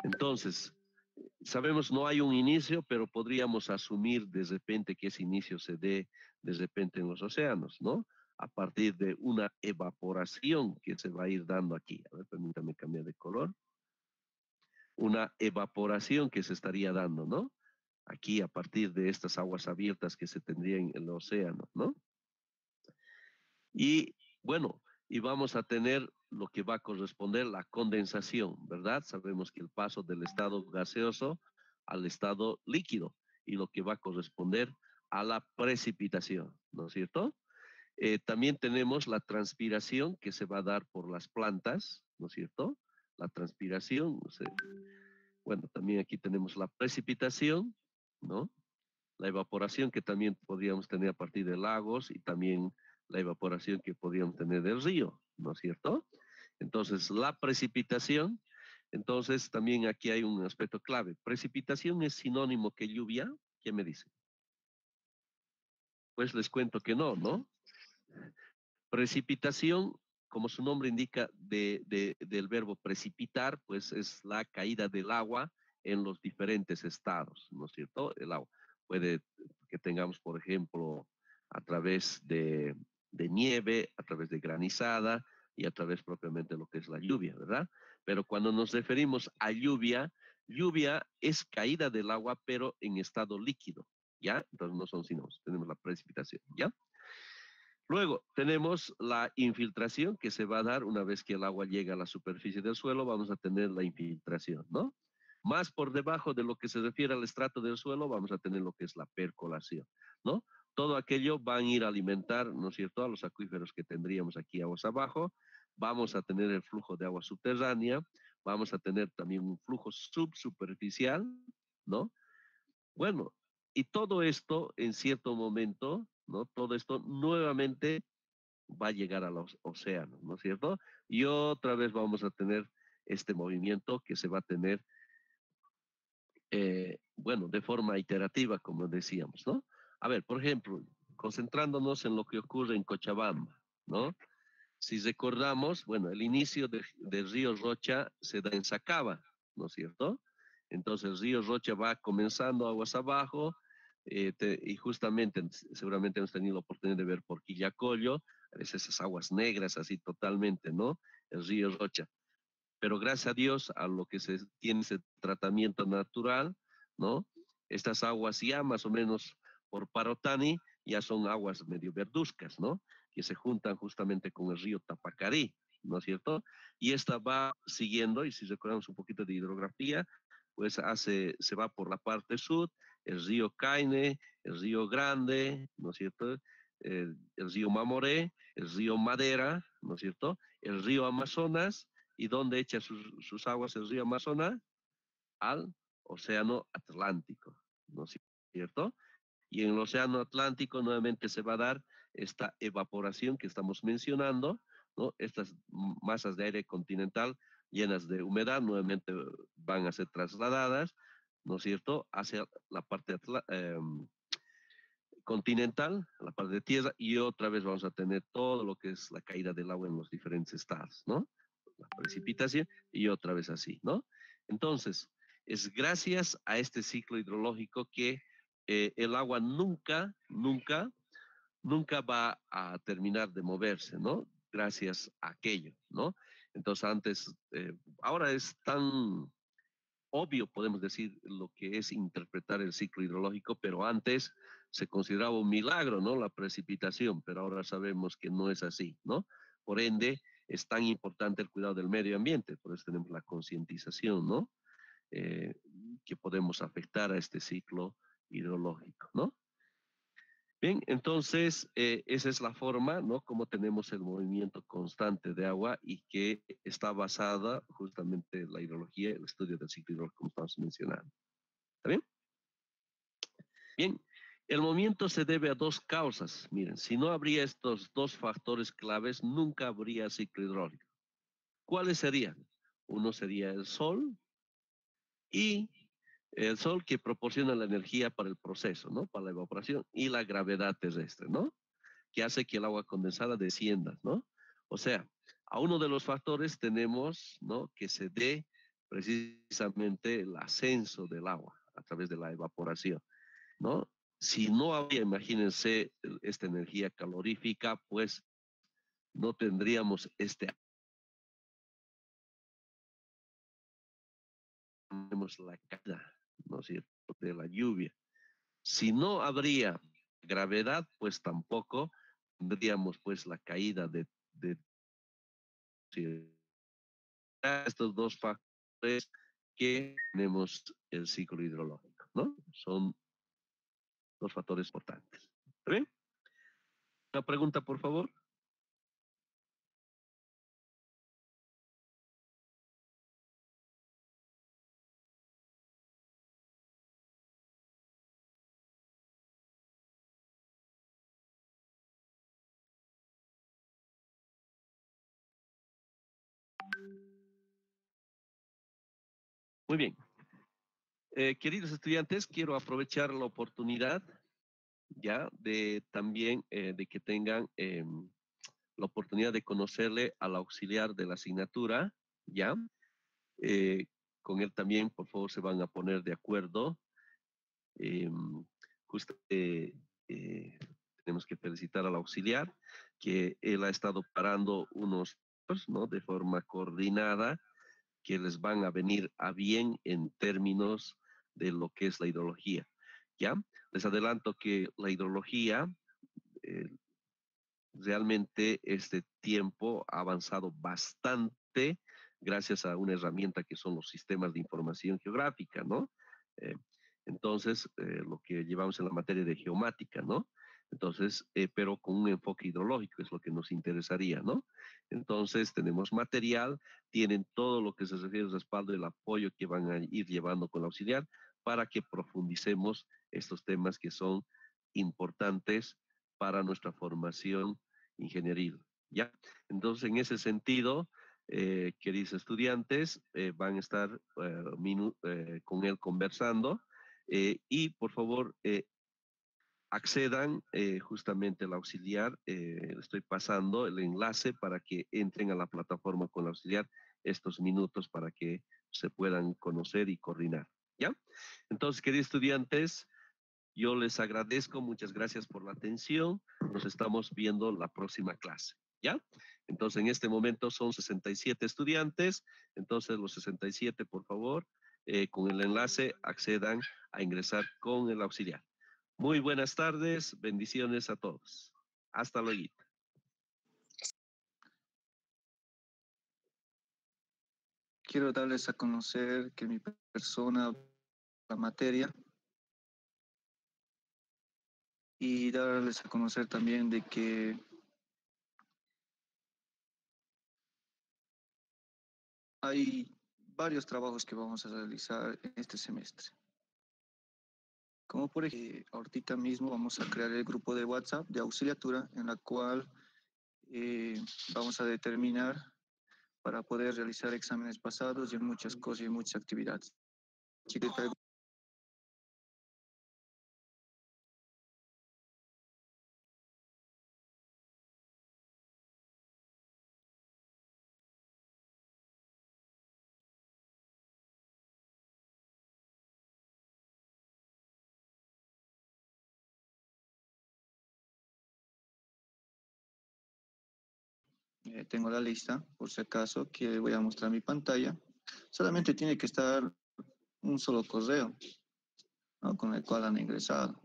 Entonces, sabemos no hay un inicio, pero podríamos asumir de repente que ese inicio se dé de repente en los océanos, ¿no? A partir de una evaporación que se va a ir dando aquí. A ver, permítame cambiar de color. Una evaporación que se estaría dando, ¿no? Aquí a partir de estas aguas abiertas que se tendrían en el océano, ¿no? Y bueno, y vamos a tener lo que va a corresponder la condensación, ¿verdad? Sabemos que el paso del estado gaseoso al estado líquido y lo que va a corresponder a la precipitación, ¿no es cierto? También tenemos la transpiración que se va a dar por las plantas, ¿no es cierto? La transpiración, bueno, también aquí tenemos la precipitación, ¿no? La evaporación que también podríamos tener a partir de lagos y también la evaporación que podríamos tener del río, ¿no es cierto? Entonces, la precipitación, entonces también aquí hay un aspecto clave. ¿Precipitación es sinónimo que lluvia? ¿Quién me dice? Pues les cuento que no, ¿no? Precipitación, como su nombre indica, del verbo precipitar, pues es la caída del agua en los diferentes estados, ¿no es cierto? El agua puede que tengamos, por ejemplo, a través de nieve, a través de granizada y a través propiamente de lo que es la lluvia, ¿verdad? Pero cuando nos referimos a lluvia, lluvia es caída del agua, pero en estado líquido, ¿ya? Entonces no son sinónimos, tenemos la precipitación, ¿ya? Luego tenemos la infiltración que se va a dar una vez que el agua llega a la superficie del suelo, vamos a tener la infiltración, ¿no? Más por debajo de lo que se refiere al estrato del suelo, vamos a tener lo que es la percolación, ¿no? Todo aquello va a ir a alimentar, ¿no es cierto?, a los acuíferos que tendríamos aquí aguas abajo, vamos a tener el flujo de agua subterránea, vamos a tener también un flujo subsuperficial, ¿no? Bueno, y todo esto en cierto momento, ¿no? Todo esto nuevamente va a llegar a los océanos, ¿no es cierto? Y otra vez vamos a tener este movimiento que se va a tener, bueno, de forma iterativa, como decíamos, ¿no? A ver, por ejemplo, concentrándonos en lo que ocurre en Cochabamba, ¿no? Si recordamos, bueno, el inicio del río Rocha se da en Sacaba, ¿no es cierto? Entonces el río Rocha va comenzando aguas abajo y justamente seguramente hemos tenido la oportunidad de ver por Quillacollo, a veces esas aguas negras así totalmente, ¿no? El río Rocha. Pero gracias a Dios a lo que se tiene ese tratamiento natural, ¿no? Estas aguas ya más o menos por Parotani ya son aguas medio verduzcas, ¿no? Que se juntan justamente con el río Tapacarí, ¿no es cierto? Y esta va siguiendo, y si recordamos un poquito de hidrografía, pues se va por la parte sur, el río Caine, el río Grande, ¿no es cierto? El río Mamoré, el río Madera, ¿no es cierto? El río Amazonas, ¿y dónde echa sus aguas el río Amazonas? Al Océano Atlántico, ¿no es cierto? Y en el Océano Atlántico nuevamente se va a dar esta evaporación que estamos mencionando, ¿no? Estas masas de aire continental llenas de humedad nuevamente van a ser trasladadas, ¿no es cierto?, hacia la parte continental, la parte de tierra, y otra vez vamos a tener todo lo que es la caída del agua en los diferentes estados, ¿no? La precipitación y otra vez así, ¿no? Entonces, es gracias a este ciclo hidrológico que el agua nunca va a terminar de moverse, ¿no? Gracias a aquello, ¿no? Entonces antes, ahora es tan obvio, podemos decir, lo que es interpretar el ciclo hidrológico, pero antes se consideraba un milagro, ¿no? La precipitación, pero ahora sabemos que no es así, ¿no? Por ende, es tan importante el cuidado del medio ambiente, por eso tenemos la concientización, ¿no? Eh, que podemos afectar a este ciclo hidrológico, ¿no? Bien, entonces esa es la forma, ¿no? Como tenemos el movimiento constante de agua y que está basada justamente en la hidrología, el estudio del ciclo hidrológico, como estamos mencionando. ¿Está bien? Bien, el movimiento se debe a dos causas. Miren, si no habría estos dos factores claves, nunca habría ciclo hidrológico. ¿Cuáles serían? Uno sería el sol y el sol que proporciona la energía para el proceso, ¿no? Para la evaporación y la gravedad terrestre, ¿no? Que hace que el agua condensada descienda, ¿no? O sea, a uno de los factores tenemos, ¿no? Que se dé precisamente el ascenso del agua a través de la evaporación, ¿no? Si no había, imagínense, esta energía calorífica, pues no tendríamos tenemos la caída, ¿no es cierto?, de la lluvia. Si no habría gravedad, pues tampoco tendríamos pues la caída de estos dos factores que tenemos el ciclo hidrológico, ¿no? Son dos factores importantes. ¿Está bien? Una pregunta, por favor. Muy bien. Queridos estudiantes, quiero aprovechar la oportunidad ya de también de que tengan la oportunidad de conocerle al auxiliar de la asignatura, ya. Eh, con él también, por favor, se van a poner de acuerdo. Eh, justo tenemos que felicitar al auxiliar, que él ha estado parando unos, pues, ¿no? De forma coordinada, que les van a venir a bien en términos de lo que es la hidrología. ¿Ya? Les adelanto que la hidrología, eh, realmente este tiempo ha avanzado bastante gracias a una herramienta que son los sistemas de información geográfica, ¿no? Eh, entonces, lo que llevamos en la materia de geomática, ¿no? Entonces, pero con un enfoque hidrológico es lo que nos interesaría, ¿no? Entonces, tenemos material, tienen todo lo que se refiere al respaldo y el apoyo que van a ir llevando con el auxiliar para que profundicemos estos temas que son importantes para nuestra formación ingenieril. ¿Ya? Entonces, en ese sentido, queridos estudiantes, van a estar con él conversando y por favor accedan justamente al auxiliar. Estoy pasando el enlace para que entren a la plataforma con el auxiliar estos minutos para que se puedan conocer y coordinar. ¿Ya? Entonces, queridos estudiantes, yo les agradezco, muchas gracias por la atención. Nos estamos viendo la próxima clase, ¿ya? Entonces, en este momento son 67 estudiantes, entonces los 67, por favor, con el enlace accedan a ingresar con el auxiliar. Muy buenas tardes, bendiciones a todos. Hasta luego. Quiero darles a conocer que mi persona, la materia, y darles a conocer también de que hay varios trabajos que vamos a realizar en este semestre. Como por ejemplo, ahorita mismo vamos a crear el grupo de WhatsApp de auxiliatura en la cual vamos a determinar para poder realizar exámenes pasados y muchas cosas y muchas actividades. Tengo la lista, por si acaso, que voy a mostrar mi pantalla. Solamente tiene que estar un solo correo, ¿no? Con el cual han ingresado.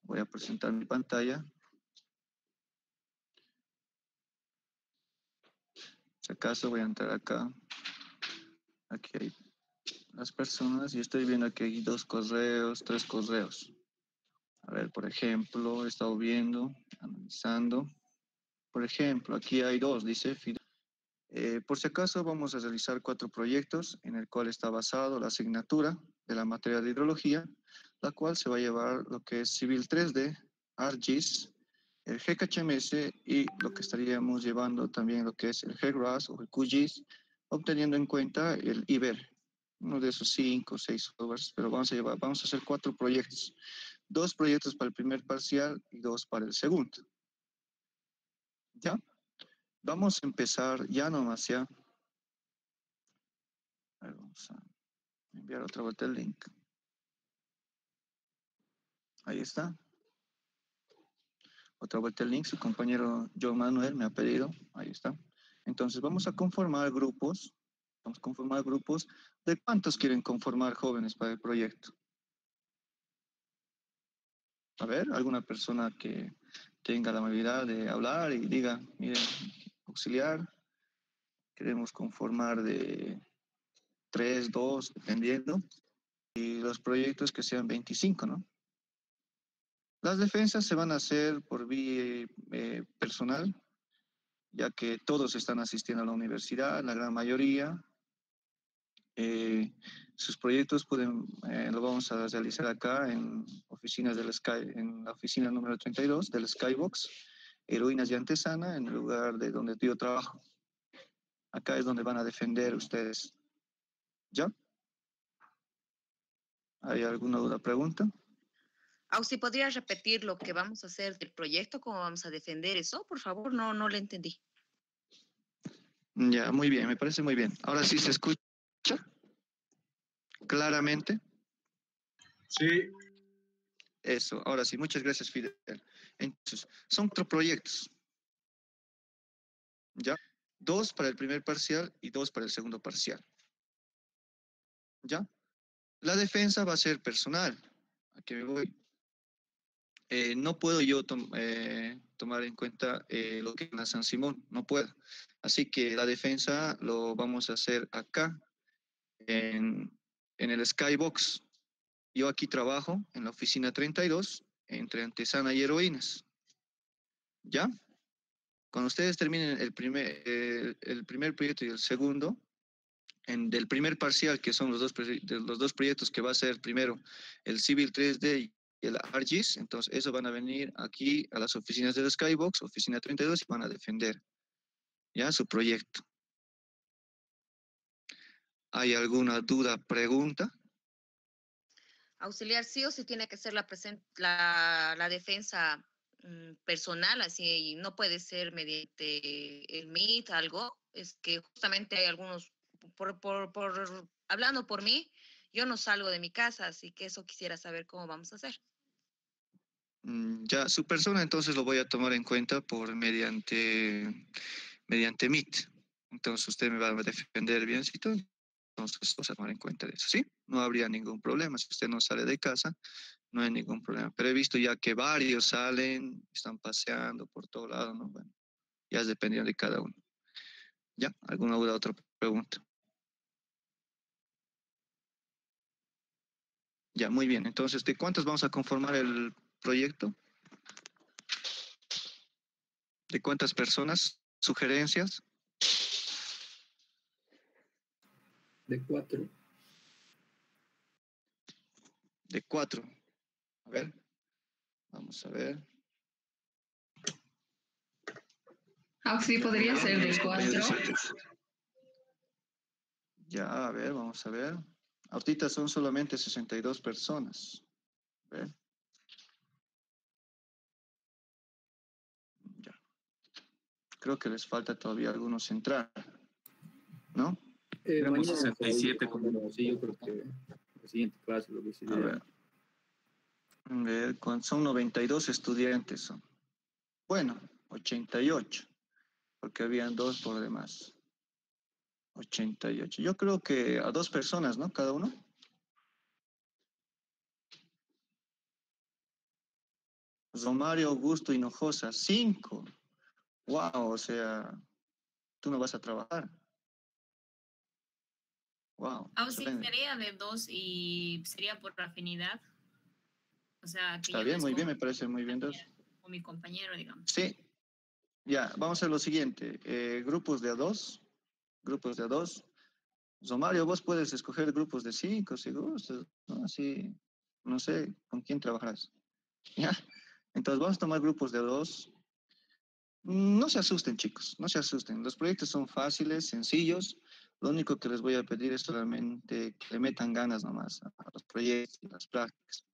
Voy a presentar mi pantalla. Si acaso voy a entrar acá. Aquí hay las personas y estoy viendo que hay 2 correos, 3 correos. A ver, por ejemplo, he estado viendo, analizando. Por ejemplo, aquí hay dos, dice Fidel. Por si acaso, vamos a realizar 4 proyectos en el cual está basado la asignatura de la materia de hidrología, la cual se va a llevar lo que es Civil 3D, ArcGIS, el GKHMS y lo que estaríamos llevando también lo que es el GRAS o el QGIS, obteniendo en cuenta el IBER, uno de esos 5 o 6 softwares, pero vamos a hacer 4 proyectos, 2 proyectos para el primer parcial y 2 para el segundo. ¿Ya? Vamos a empezar ya nomás ya. A ver, vamos a enviar otra vuelta el link. Ahí está. Otra vuelta el link, su compañero John Manuel me ha pedido. Ahí está. Entonces vamos a conformar grupos. Vamos a conformar grupos. ¿De cuántos quieren conformar jóvenes para el proyecto? A ver, alguna persona que tenga la amabilidad de hablar y diga, miren, auxiliar, queremos conformar de 3, 2, dependiendo, y los proyectos que sean 25, ¿no? Las defensas se van a hacer por vía personal, ya que todos están asistiendo a la universidad, la gran mayoría. Sus proyectos lo vamos a realizar acá en oficinas en la oficina número 32 del Skybox, Heroínas y Antesana, en el lugar de donde yo trabajo. Acá es donde van a defender ustedes. ¿Ya? ¿Hay alguna duda, pregunta? Auxi, ¿podrías repetir lo que vamos a hacer del proyecto? ¿Cómo vamos a defender eso? Por favor, no le entendí. Ya, muy bien, me parece muy bien. Ahora sí se escucha claramente. Sí. Eso, ahora sí, muchas gracias, Fidel. Entonces, son 4 proyectos. ¿Ya? 2 para el primer parcial y 2 para el segundo parcial. ¿Ya? La defensa va a ser personal. Aquí me voy. No puedo yo tomar en cuenta lo que es la San Simón, no puedo. Así que la defensa lo vamos a hacer acá, en el Skybox. Yo aquí trabajo en la oficina 32, entre Antesana y Heroínas. ¿Ya? Cuando ustedes terminen el primer proyecto y el segundo, del primer parcial, que son los dos proyectos que va a ser primero el Civil 3D y el ArcGIS, entonces eso van a venir aquí a las oficinas del Skybox, oficina 32, y van a defender ya su proyecto. ¿Hay alguna duda, pregunta? Auxiliar, sí o sí tiene que ser la defensa personal, así no puede ser mediante el Meet, algo. Es que justamente hay algunos, hablando por mí, yo no salgo de mi casa, así que eso quisiera saber cómo vamos a hacer. Ya, su persona entonces lo voy a tomar en cuenta mediante Meet. Entonces usted me va a defender biencito, entonces vamos a tomar en cuenta de eso, ¿sí? No habría ningún problema. Si usted no sale de casa, no hay ningún problema. Pero he visto ya que varios salen, están paseando por todo lado, ¿no? Bueno, ya es dependiendo de cada uno. ¿Ya? ¿Alguna duda, otra pregunta? Ya, muy bien. Entonces, ¿de cuántos vamos a conformar el proyecto? ¿De cuántas personas? ¿Sugerencias? De 4. De 4. A ver. Vamos a ver. Auxi, podría ser de 4. Ya, a ver, vamos a ver. Ahorita son solamente 62 personas. A ver. Ya. Creo que les falta todavía algunos entrar, ¿no? Tenemos 67 Sí, yo creo que la siguiente clase lo decidirá. A ver, son 92 estudiantes. Son. Bueno, 88, porque habían 2 por demás. 88. Yo creo que a 2 personas, ¿no? Cada uno. Romario Augusto Hinojosa, 5. Wow, o sea, tú no vas a trabajar. Wow. Sí, sería de 2 y sería por afinidad. O sea, que Está yo bien, no muy es bien, me parece muy bien. Dos. con mi compañero, digamos. Sí, ya, vamos a hacer lo siguiente. Grupos de a dos, grupos de a dos. Mario, vos puedes escoger grupos de cinco, si gustas, ¿no? Así, no sé con quién trabajarás. ¿Ya? Entonces vamos a tomar grupos de dos. No se asusten, chicos, no se asusten. Los proyectos son fáciles, sencillos. Lo único que les voy a pedir es solamente que le metan ganas nomás a los proyectos y las prácticas.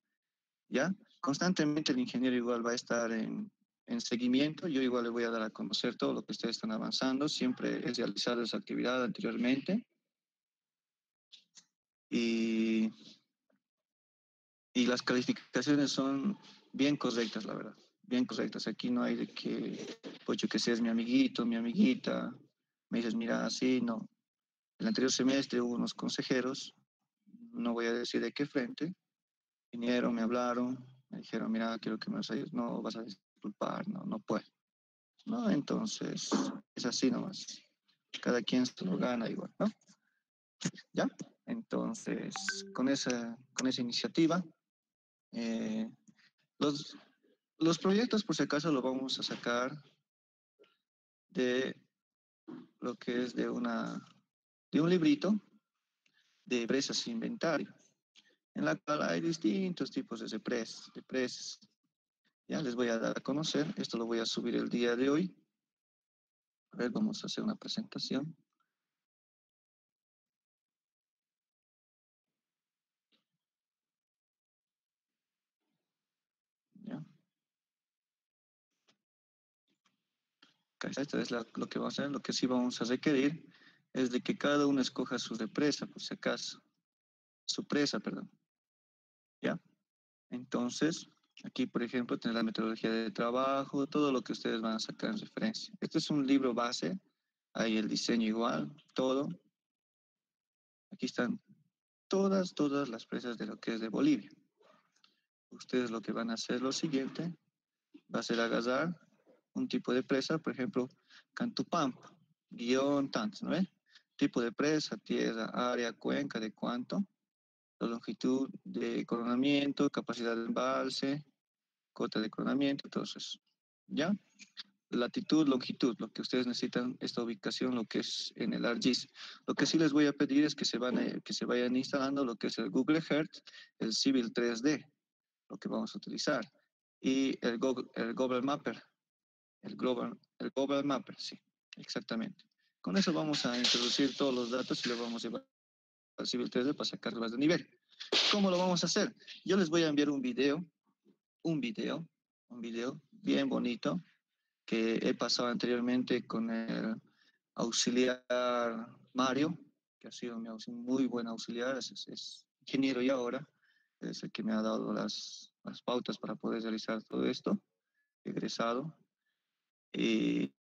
¿Ya? Constantemente el ingeniero igual va a estar en seguimiento. Yo igual le voy a dar a conocer todo lo que ustedes están avanzando. Siempre es realizar esa actividad anteriormente. Y, y las calificaciones son bien correctas, la verdad. Bien correctas. Aquí no hay de que, pues yo que sé, es mi amiguito, mi amiguita. Me dices, mira, así, no. El anterior semestre hubo unos consejeros, no voy a decir de qué frente, vinieron, me hablaron, me dijeron, mira, quiero que me ayudes, no vas a disculpar, no, no puedo. No, entonces, es así nomás. Cada quien se lo gana igual, ¿no? ¿Ya? Entonces, con esa iniciativa, eh, los, los proyectos, por si acaso, lo vamos a sacar de lo que es de un librito de empresas e inventario, en la cual hay distintos tipos de presas. Ya les voy a dar a conocer, esto lo voy a subir el día de hoy. A ver, vamos a hacer una presentación. ¿Ya? Esto es lo que vamos a hacer. Lo que sí vamos a requerir es de que cada uno escoja su represa, por si acaso. Su presa, perdón. ¿Ya? Entonces, aquí, por ejemplo, tener la metodología de trabajo, todo lo que ustedes van a sacar en referencia. Este es un libro base, ahí el diseño igual, todo. Aquí están todas las presas de lo que es de Bolivia. Ustedes lo que van a hacer es lo siguiente, va a ser agarrar un tipo de presa, por ejemplo, Cantupampa, guión tantos, ¿no ve? Tipo de presa, tierra, área, cuenca, de cuánto, la longitud de coronamiento, capacidad de embalse, cota de coronamiento, entonces, ¿ya? Latitud, longitud, lo que ustedes necesitan, esta ubicación, lo que es en el ArcGIS. Lo que sí les voy a pedir es que se vayan instalando lo que es el Google Earth, el Civil 3D, lo que vamos a utilizar, y el Global Mapper, el Global Mapper, sí, exactamente. Con eso vamos a introducir todos los datos y lo vamos a llevar al Civil 3D para sacarlos de nivel. ¿Cómo lo vamos a hacer? Yo les voy a enviar un video bien bonito que he pasado anteriormente con el auxiliar Mario, que ha sido muy buen auxiliar, es ingeniero y ahora es el que me ha dado las pautas para poder realizar todo esto, egresado, y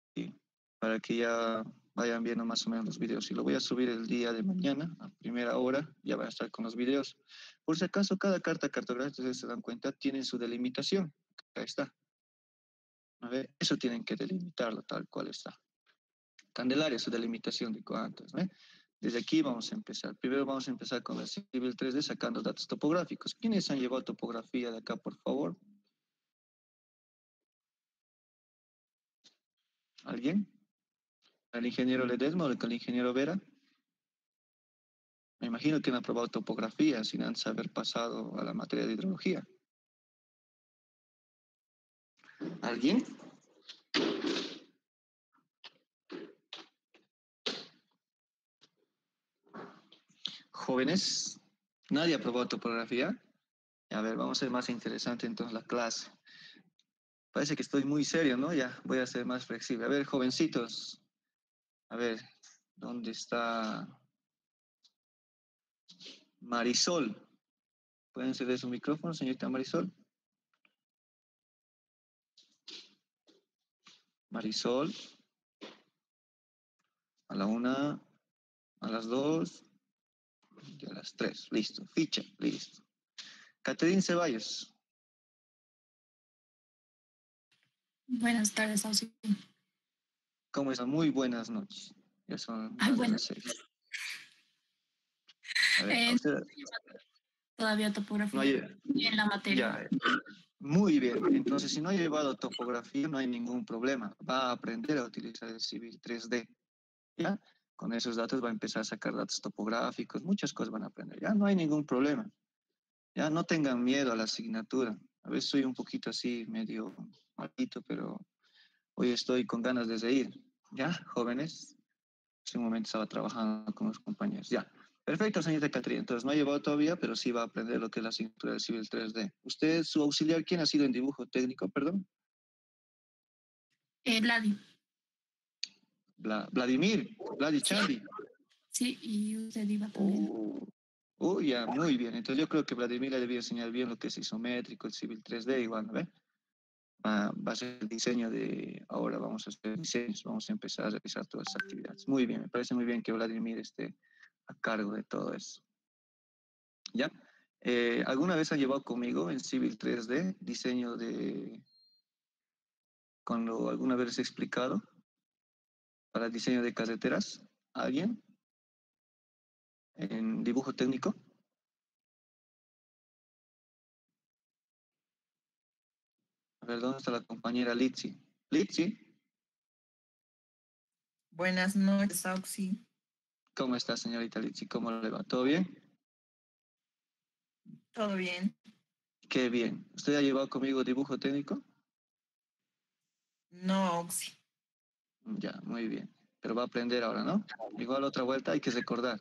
para que ya vayan viendo más o menos los videos. Y lo voy a subir el día de mañana, a primera hora, ya van a estar con los videos. Por si acaso, cada carta cartográfica, ustedes se dan cuenta, tiene su delimitación. Ahí está. A ver, eso tienen que delimitarlo tal cual está. Candelaria, su delimitación de cuántos, ¿no? Desde aquí vamos a empezar. Primero vamos a empezar con el Civil 3D sacando datos topográficos. ¿Quiénes han llevado topografía de acá, por favor? ¿Alguien? ¿El ingeniero Ledesma o el ingeniero Vera? Me imagino que han aprobado topografía sin antes haber pasado a la materia de hidrología. ¿Alguien? ¿Jóvenes? ¿Nadie ha aprobado topografía? A ver, vamos a ser más interesante entonces la clase. Parece que estoy muy serio, ¿no? Ya voy a ser más flexible. A ver, jovencitos. A ver, ¿dónde está Marisol? ¿Pueden encender su micrófono, señorita Marisol? Marisol. A la 1, a las 2 y a las 3. Listo. Ficha, listo. Caterine Ceballos. Buenas tardes, auxilio. ¿Cómo están? Muy buenas noches. Ya son Ay, más de bueno. las 6. A ver, a usted. todavía No topografía hay, en la materia. ya, muy bien. Entonces, si no ha llevado topografía, no hay ningún problema. Va a aprender a utilizar el Civil 3D. ¿Ya? Con esos datos va a empezar a sacar datos topográficos, muchas cosas van a aprender. Ya no hay ningún problema. Ya no tengan miedo a la asignatura. A veces soy un poquito así, medio malito, pero hoy estoy con ganas de reír. ¿Ya, jóvenes? Hace un momento estaba trabajando con los compañeros. Ya. Perfecto, señorita Catrina. Entonces no ha llevado todavía, pero sí va a aprender lo que es la asignatura del Civil 3D. ¿Usted, su auxiliar, quién ha sido en dibujo técnico, perdón? Vladi. Vladimir, Vladi Sí, Chambi. sí, y usted iba también. Ya, muy bien. Entonces yo creo que Vladimir le debía enseñar bien lo que es isométrico, el Civil 3D, igual, ¿no ve? Va a ser el diseño de, ahora vamos a hacer diseños, vamos a empezar a realizar todas esas actividades. Muy bien, me parece muy bien que Vladimir esté a cargo de todo eso. ¿Ya? ¿Alguna vez han llevado conmigo en Civil 3D, diseño de, cuando alguna vez les he explicado, para el diseño de carreteras? ¿Alguien? ¿En dibujo técnico? A ver, ¿dónde está la compañera Litsi? Litsi, Buenas noches, Auxi. ¿cómo está, señorita Litsi? ¿Cómo le va? ¿Todo bien? ¿Todo bien? Qué bien. ¿Usted ha llevado conmigo dibujo técnico? No, Auxi. Ya, muy bien. Pero va a aprender ahora, ¿no? Igual otra vuelta hay que recordar.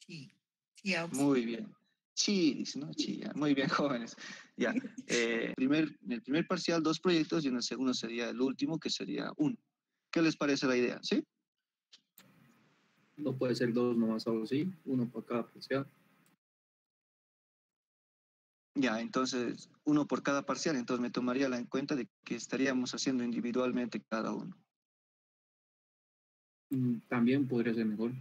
Sí, sí, Auxi. Muy bien. Sí, dice, ¿no? Sí, ya. Muy bien, jóvenes. Ya. En el primer parcial, 2 proyectos y en el segundo sería el último, que sería 1. ¿Qué les parece la idea? ¿Sí? No puede ser 2 nomás, algo así, 1 para cada parcial. Ya, entonces, 1 por cada parcial. Entonces me tomaría en cuenta de que estaríamos haciendo individualmente cada uno. También podría ser mejor.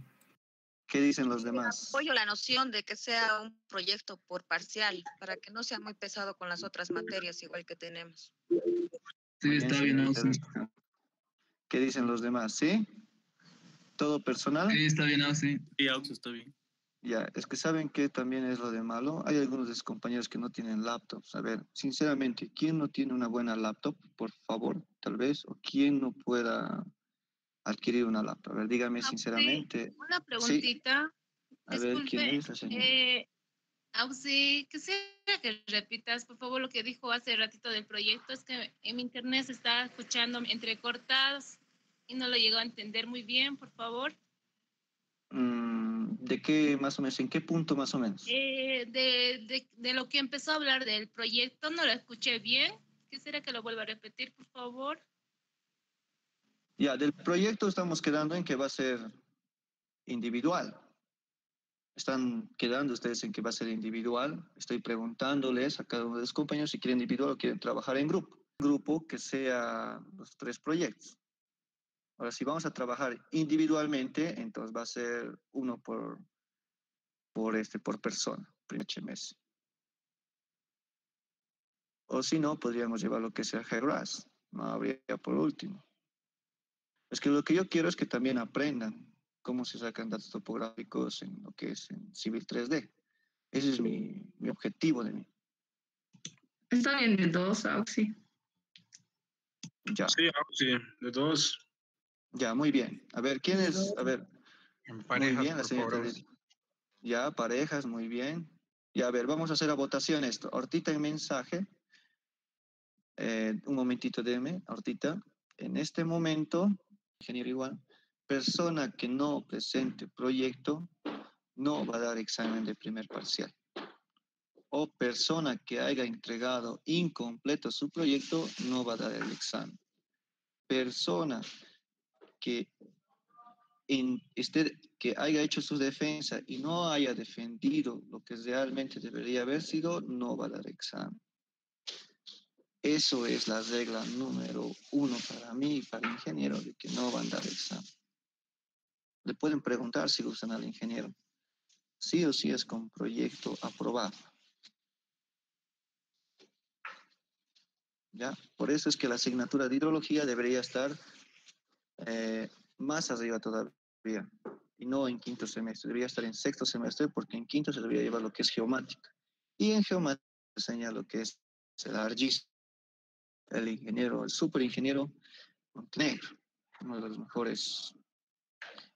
¿Qué dicen los demás? Apoyo la noción de que sea un proyecto por parcial, para que no sea muy pesado con las otras materias igual que tenemos. Sí, está bien, Ausi. ¿Qué dicen los demás? ¿Sí? ¿Todo personal? Sí, está bien, Ausi. Sí, Auxi, está bien. Ya, es que saben que también es lo de malo. Hay algunos de sus compañeros que no tienen laptops. A ver, sinceramente, ¿quién no tiene una buena laptop? Por favor, tal vez. ¿O quién no pueda adquirir una laptop? A ver, dígame Auxi, sinceramente. una Sí, preguntita. a ver, ¿quién Disculpe, es la señora? Auxi, quisiera que repitas, por favor, lo que dijo hace ratito del proyecto. Es que en mi internet se está escuchando entrecortados y no lo llego a entender muy bien, por favor. ¿De qué más o menos? ¿En qué punto más o menos? De lo que empezó a hablar del proyecto, no lo escuché bien. Quisiera que lo vuelva a repetir, por favor. Ya, del proyecto estamos quedando en que va a ser individual. Están quedando ustedes en que va a ser individual. Estoy preguntándoles a cada uno de los compañeros si quieren individual o quieren trabajar en grupo. Grupo que sea los 3 proyectos. Ahora, si vamos a trabajar individualmente, entonces va a ser 1 por persona, primer mes. O si no, podríamos llevar lo que sea GRAS, no habría por último. Es que lo que yo quiero es que también aprendan cómo se sacan datos topográficos en lo que es en Civil 3D. Ese es mi objetivo de mí. Está bien de 2, Auxi. Ya. Sí, Auxi, de 2. Ya, muy bien. A ver, ¿quién es? A ver, En muy parejas, bien, la por señorita. favor. Ya, parejas, muy bien. Ya, a ver, vamos a hacer a votación esto. Hortita en mensaje. Un momentito, déme, Hortita. En este momento, ingeniero igual, persona que no presente proyecto no va a dar examen de primer parcial. O persona que haya entregado incompleto su proyecto no va a dar el examen. Persona que, que haya hecho su defensa y no haya defendido lo que realmente debería haber sido, no va a dar examen. Eso es la regla número 1 para mí y para el ingeniero, de que no van a dar examen. Le pueden preguntar si gustan al ingeniero. Sí o sí es con proyecto aprobado. ¿Ya? Por eso es que la asignatura de hidrología debería estar más arriba todavía. y no en quinto semestre, debería estar en sexto semestre porque en quinto se debería llevar lo que es geomática. Y en geomática se enseña lo que es el ARGIS, el ingeniero, el superingeniero Montenegro, uno de los mejores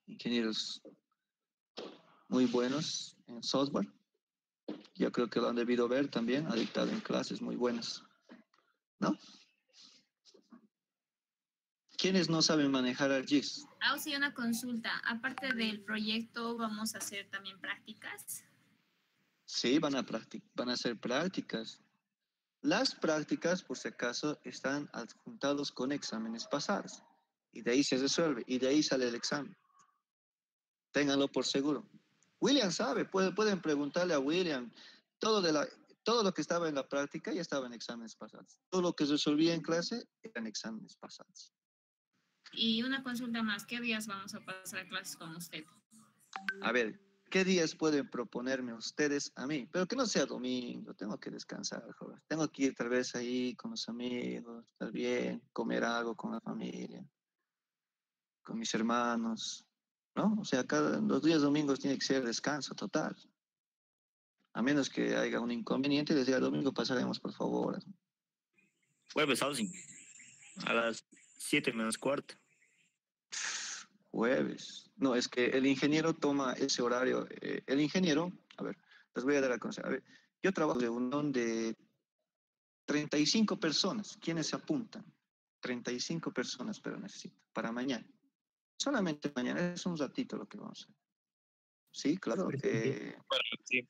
ingenieros muy buenos en software. Yo creo que lo han debido ver también, ha dictado en clases muy buenas, ¿no? ¿Quiénes no saben manejar ARGIS? Sí, una consulta. Aparte del proyecto, ¿vamos a hacer también prácticas? Sí, van a hacer prácticas. Las prácticas, por si acaso, están adjuntados con exámenes pasados. Y de ahí se resuelve, y de ahí sale el examen. Ténganlo por seguro. William sabe, pueden preguntarle a William. Todo lo que estaba en la práctica ya estaba en exámenes pasados. Todo lo que resolvía en clase eran exámenes pasados. Y una consulta más, ¿qué días vamos a pasar clases con usted? A ver, ¿qué días pueden proponerme ustedes a mí? Pero que no sea domingo, tengo que descansar, joven. Tengo que ir tal vez ahí con los amigos, estar bien, comer algo con la familia, con mis hermanos, ¿no? O sea, los días domingos tiene que ser descanso total. A menos que haya un inconveniente, les diga, domingo pasaremos, por favor. Jueves, Austin, a las 7:45. Jueves. No, es que el ingeniero toma ese horario. El ingeniero, a ver, les voy a dar a conocer. A ver, yo trabajo de unión de 35 personas. ¿Quiénes se apuntan? 35 personas, pero necesito. Para mañana. Solamente mañana. Es un ratito lo que vamos a hacer. Sí, claro. Sí.